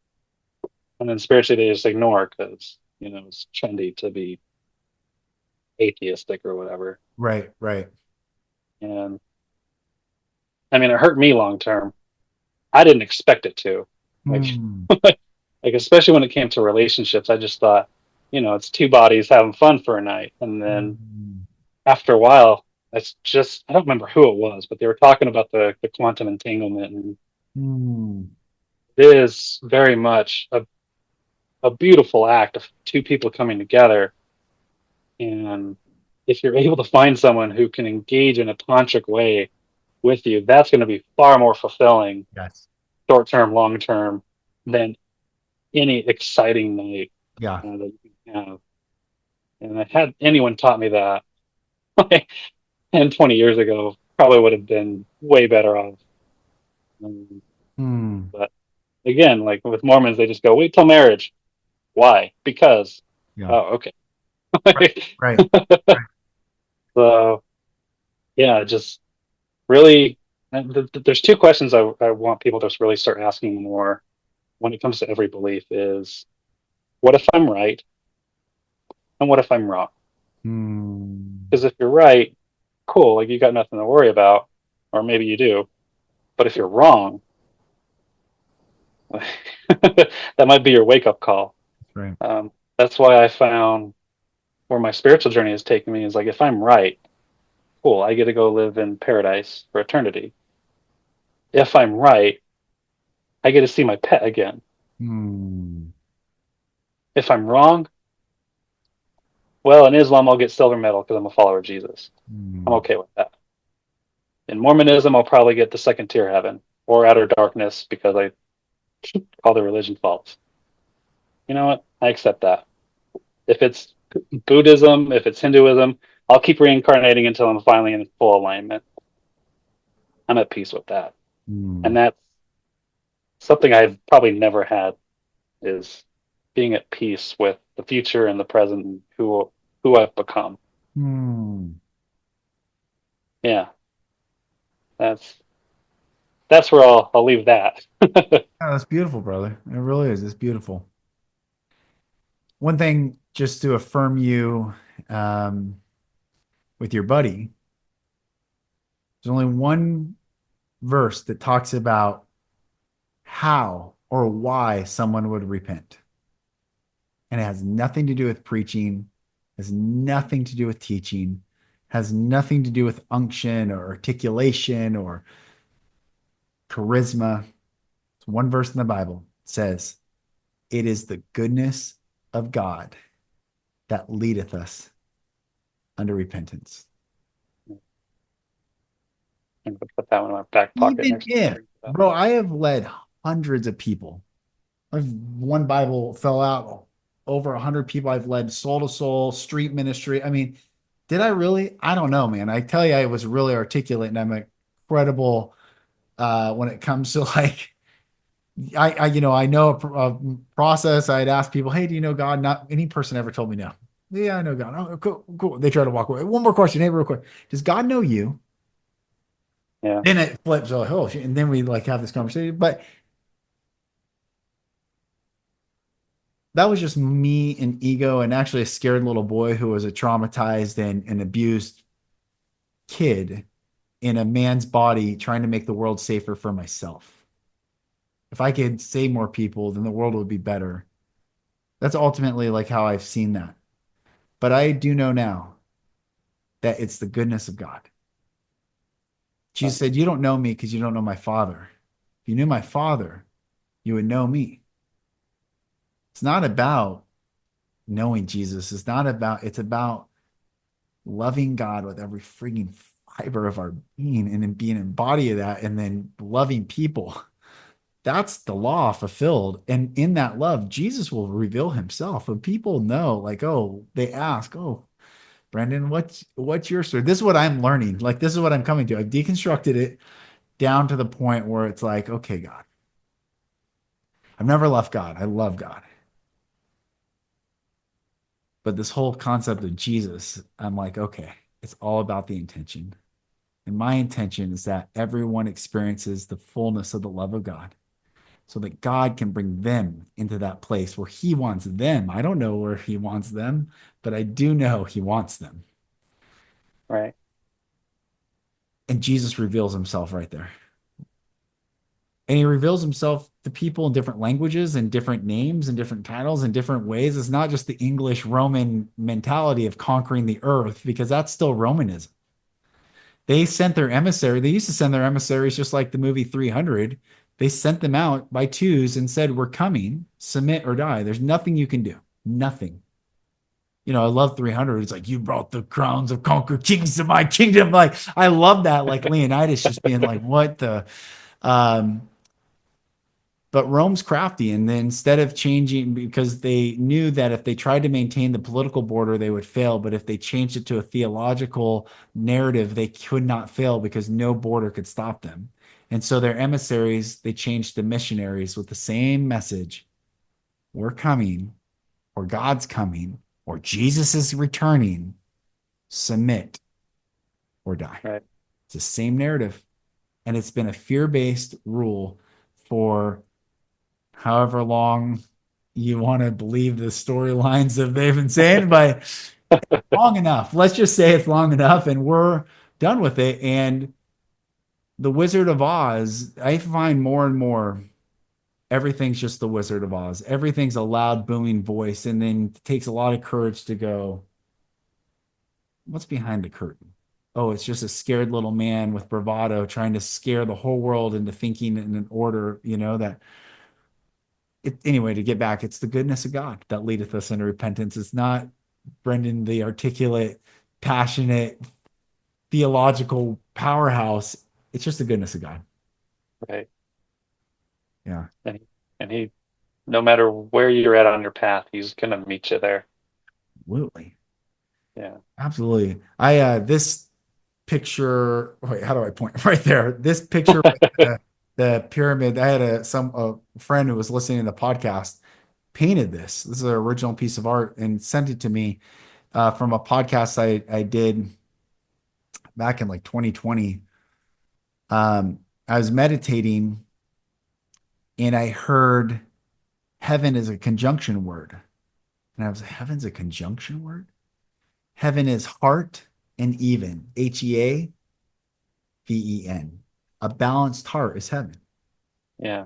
and then spiritually they just ignore because it's trendy to be atheistic or whatever.
Right. Right.
And I mean, it hurt me long term. I didn't expect it to. Like,
Mm.
like especially when it came to relationships, I just thought, it's two bodies having fun for a night, and then
Mm.
after a while, it's just I don't remember who it was, but they were talking about the quantum entanglement, and
Mm.
it is very much a beautiful act of two people coming together. And if you're able to find someone who can engage in a tantric way with you, that's going to be far more fulfilling,
Yes.
short term, long term, than any exciting night
Yeah.
that you can have. And had anyone taught me that like 10, 20 years ago, probably would have been way better off. Um,
Mm.
but again, like with Mormons, they just go, wait till marriage. Why? Because,
Yeah.
oh, okay.
Right. Right. Right.
So, yeah, just really, there's two questions I want people to really start asking more when it comes to every belief is what if I'm right and what if I'm wrong?
Mm.
Because if you're right, cool, like you got nothing to worry about, or maybe you do. But if you're wrong, that might be your wake up call.
Right.
That's why I found where my spiritual journey has taken me is like if I'm right, cool, I get to go live in paradise for eternity. If I'm right, I get to see my pet again.
Mm.
If I'm wrong, well, in Islam, I'll get silver medal because I'm a follower of Jesus. I'm
Mm.
okay with that. In Mormonism, I'll probably get the second tier heaven or outer darkness because I call the religion false. You know what? I accept that. If it's Buddhism, if it's Hinduism, I'll keep reincarnating until I'm finally in full alignment. I'm at peace with that. And
Mm.
that's something I've probably never had is being at peace with the future and the present and who I've become.
Mm.
Yeah, that's that's where I'll leave that.
Oh, that's beautiful, brother. It really is. It's beautiful. One thing, just to affirm you um, with your buddy, there's only one verse that talks about how or why someone would repent. And it has nothing to do with preaching, has nothing to do with teaching, has nothing to do with unction or articulation or charisma. It's one verse in the Bible. It says, it is the goodness of God that leadeth us unto repentance.
I'm gonna put that one in my back pocket
Even
next time.
if, bro, I have led hundreds of people. I've one Bible fell out over 100 people I've led soul to soul, street ministry. I mean, did I really? I don't know, man. I tell you, I was really articulate and I'm incredible when it comes to like, I know a process. I'd ask people, hey, do you know God? Not any person ever told me no. Yeah, I know God. Oh, cool, cool. They try to walk away. One more question, hey, real quick. Does God know you?
Yeah.
Then it flips like, oh shit, and then we like have this conversation. But that was just me and ego and actually a scared little boy who was a traumatized and abused kid in a man's body trying to make the world safer for myself. If I could save more people, then the world would be better. That's ultimately like how I've seen that. But I do know now that it's the goodness of God. Jesus
Right.
said, you don't know me because you don't know my Father. If you knew my Father, you would know me. It's not about knowing Jesus. It's about loving God with every freaking fiber of our being and then being embodied of that and then loving people. That's the law fulfilled. And in that love, Jesus will reveal himself. And people know, like, oh, they ask, oh, Brenden, what's your story? This is what I'm learning. Like, this is what I'm coming to. I've deconstructed it down to the point where it's like, okay, God, I've never left God. I love God. But this whole concept of Jesus, I'm like, okay, it's all about the intention. And my intention is that everyone experiences the fullness of the love of God so that God can bring them into that place where he wants them. I don't know where he wants them, but I do know he wants them.
Right.
And Jesus reveals himself right there. And he reveals himself to people in different languages and different names and different titles and different ways. It's not just the English Roman mentality of conquering the earth, because that's still Romanism. They sent their emissary. They used to send their emissaries just like the movie 300. They sent them out by twos and said, we're coming, submit or die. There's nothing you can do. Nothing. You know, I love 300. It's like, you brought the crowns of conquered kings to my kingdom. Like, I love that. Like Leonidas just being like, what the, um, but Rome's crafty. And then instead of changing, because they knew that if they tried to maintain the political border, they would fail. But if they changed it to a theological narrative, they could not fail because no border could stop them. And so their emissaries, they changed to missionaries with the same message: we're coming, or God's coming, or Jesus is returning. Submit or die.
Right.
It's the same narrative. And it's been a fear based rule for however long you want to believe the storylines that they've been saying, but long enough. Let's just say it's long enough and we're done with it. And the Wizard of Oz, I find more and more everything's just the Wizard of Oz. Everything's a loud, booming voice. And then it takes a lot of courage to go, what's behind the curtain? Oh, it's just a scared little man with bravado trying to scare the whole world into thinking in an order, that anyway, to get back, it's the goodness of God that leadeth us into repentance. It's not Brenden, the articulate, passionate, theological powerhouse. It's just the goodness of God.
Right.
Yeah,
And he, no matter where you're at on your path, he's gonna meet you there.
absolutely.
Yeah.
Absolutely. This picture, wait, how do I point? Right there. This picture, the pyramid. I had a friend who was listening to the podcast painted this. This is an original piece of art and sent it to me from a podcast I did back in like 2020. I was meditating and I heard heaven is a conjunction word. And I was like, heaven's a conjunction word? Heaven is heart and even, Heaven. A balanced heart is heaven.
Yeah.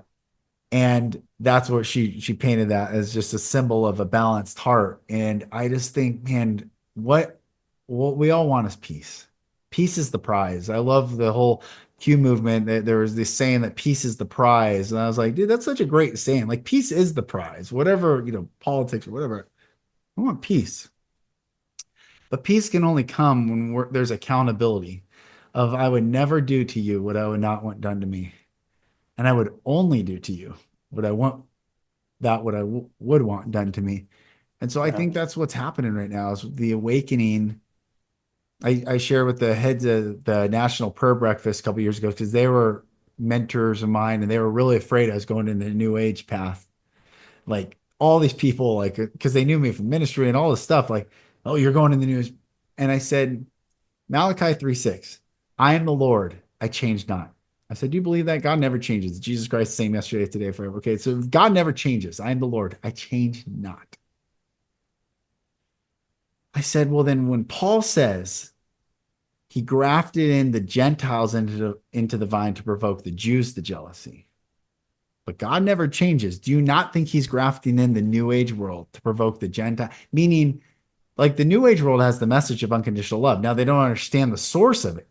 And that's what she painted that as, just a symbol of a balanced heart. And I just think, man, what we all want is peace. Peace is the prize. I love the whole Q movement. There was this saying that peace is the prize, and I was like, dude, that's such a great saying. Like, peace is the prize. Whatever, politics or whatever. I want peace, but peace can only come when there's accountability. Of, I would never do to you what I would not want done to me, and I would only do to you what I want, that what I would want done to me. And so I
Yeah.
think that's what's happening right now is the awakening. I share with the heads of the National Prayer Breakfast a couple years ago because they were mentors of mine and they were really afraid I was going into the new age path. Like all these people, like, because they knew me from ministry and all this stuff, like, oh, you're going in the news. And I said, Malachi 3:6, I am the Lord. I change not. I said, do you believe that? God never changes. Jesus Christ, same yesterday, today, forever. Okay, so God never changes. I am the Lord. I change not. I said, well, then when Paul says he grafted in the Gentiles into the vine to provoke the Jews to jealousy, but God never changes. Do you not think he's grafting in the New Age world to provoke the Gentile? Meaning, like the New Age world has the message of unconditional love. Now they don't understand the source of it.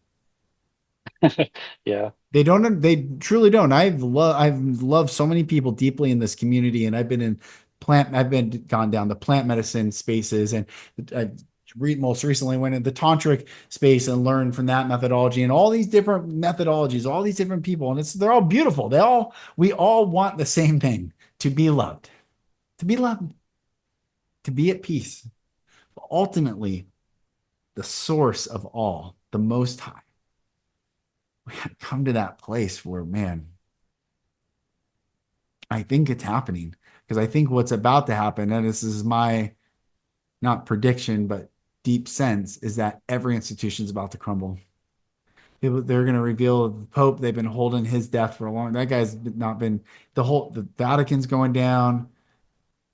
Yeah.
They don't. They truly don't. I've loved so many people deeply in this community, and I've been in plant. I've been gone down the plant medicine spaces, and I most recently went in the tantric space and learned from that methodology and all these different methodologies, all these different people, and they're all beautiful. We all want the same thing: to be loved, to be loved, to be at peace. But ultimately, the source of all, the Most High, we had come to that place where, man, I think it's happening because I think what's about to happen, and this is my not prediction, but deep sense, is that every institution is about to crumble. They're going to reveal the Pope. They've been holding his death for a long. That guy's not been the Vatican's going down,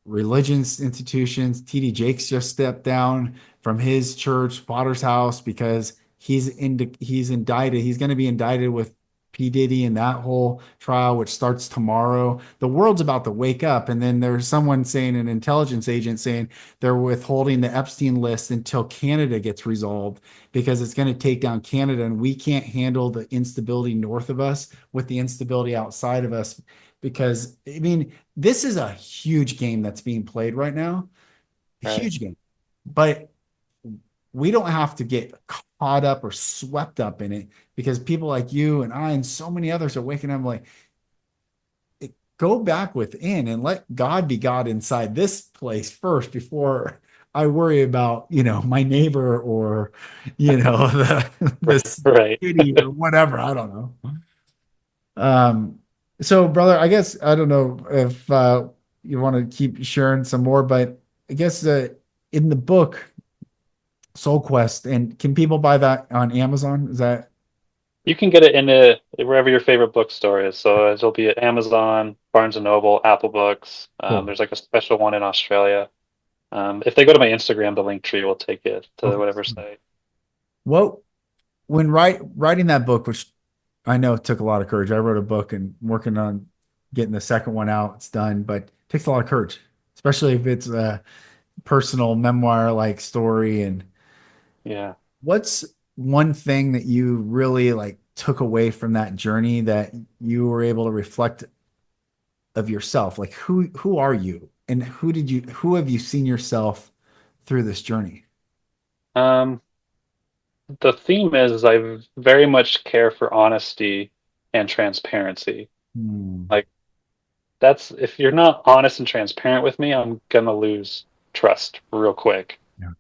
religious institutions. TD Jakes just stepped down from his church, Potter's House, because he's indicted. He's going to be indicted with P. Diddy and that whole trial, which starts tomorrow. The world's about to wake up. And then there's someone saying, an intelligence agent saying they're withholding the Epstein list until Canada gets resolved because it's going to take down Canada. And we can't handle the instability north of us with the instability outside of us. Because, I mean, this is a huge game that's being played right now, a
Right.
huge game. But we don't have to get caught up or swept up in it because people like you and I and so many others are waking up like, go back within and let God be God inside this place first before I worry about, my neighbor or, the
Right.
city or whatever. I don't know. So brother, I guess I don't know if you want to keep sharing some more, but I guess in the book Soul Quest, and can people buy that on Amazon? Is that
You can get it in wherever your favorite bookstore is. So it'll be at Amazon, Barnes and Noble, Apple Books.
cool?
There's like a special one in Australia. If they go to my Instagram, the link tree will take it to
Okay.
whatever site.
Well, when writing that book, which I know it took a lot of courage. I wrote a book and working on getting the second one out. It's done, but it takes a lot of courage, especially if it's a personal memoir like story. And
Yeah.
what's one thing that you really like took away from that journey that you were able to reflect of yourself? Like who are you and who have you seen yourself through this journey?
Um, the theme is I very much care for honesty and transparency.
Hmm.
Like that's if you're not honest and transparent with me, I'm gonna lose trust real quick.
Yeah.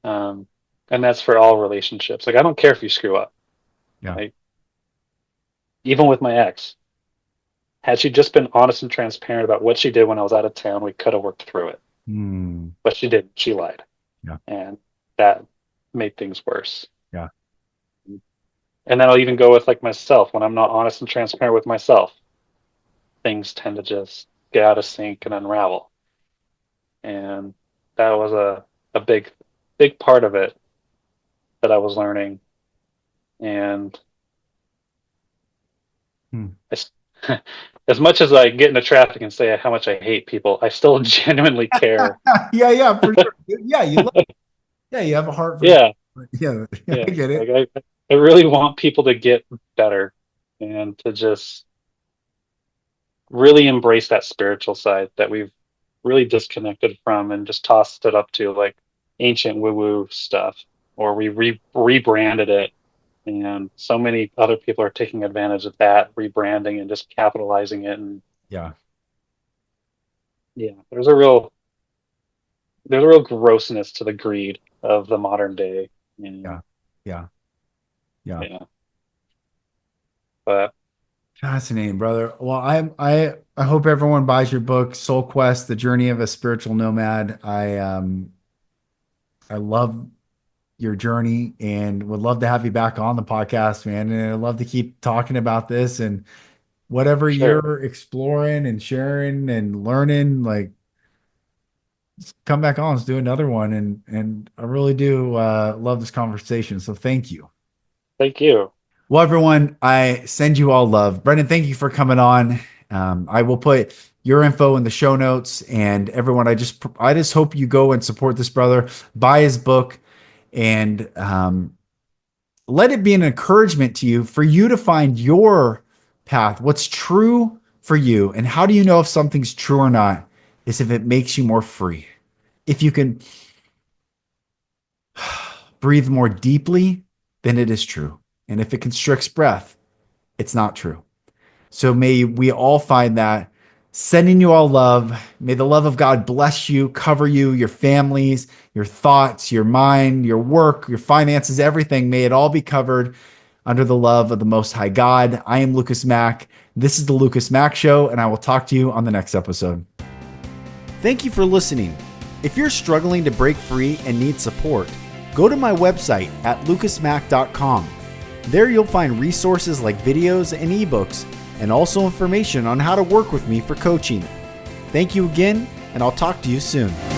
Um, and that's for all relationships. Like I don't care if you screw up.
Yeah.
Like even with my ex, had she just been honest and transparent about what she did when I was out of town, we could have worked through it.
Hmm.
But she didn't. She lied,
Yeah.
and that made things worse.
Yeah.
And then I'll even go with like myself when I'm not honest and transparent with myself, things tend to just get out of sync and unravel. And that was a big part of it that I was learning. And
Hmm.
as much as I get into traffic and say how much I hate people, I still genuinely care.
Yeah, yeah, for sure. Yeah, yeah, you have a heart for
Yeah,
yeah, yeah,
yeah.
I get
Like
it.
I really want people to get better and to just really embrace that spiritual side that we've really disconnected from and just tossed it up to like ancient woo woo stuff, or we rebranded it. And so many other people are taking advantage of that rebranding and just capitalizing it. And
Yeah,
yeah, there's a real grossness to the greed of the modern day.
yeah,
And
yeah, yeah.
yeah, but
Fascinating, brother. Well, I hope everyone buys your book, Soul Quest: The Journey of a Spiritual Nomad. I love your journey and would love to have you back on the podcast, man. And I'd love to keep talking about this and whatever
Sure.
you're exploring and sharing and learning, like come back on, let's do another one. And I really do love this conversation. So thank you.
Thank you.
Well, everyone, I send you all love. Brenden, thank you for coming on. I will put your info in the show notes. And everyone, I just hope you go and support this brother, buy his book, and let it be an encouragement to you for you to find your path, what's true for you. And how do you know if something's true or not? Is if it makes you more free. If you can breathe more deeply, then it is true. And if it constricts breath, it's not true. So may we all find that. Sending you all love. May the love of God bless you, cover you, your families, your thoughts, your mind, your work, your finances, everything. May it all be covered under the love of the Most High God. I am Lucas Mack. This is the Lucas Mack Show, and I will talk to you on the next episode. Thank you for listening. If you're struggling to break free and need support, go to my website at lucasmack.com. There you'll find resources like videos and ebooks, and also information on how to work with me for coaching. Thank you again, and I'll talk to you soon.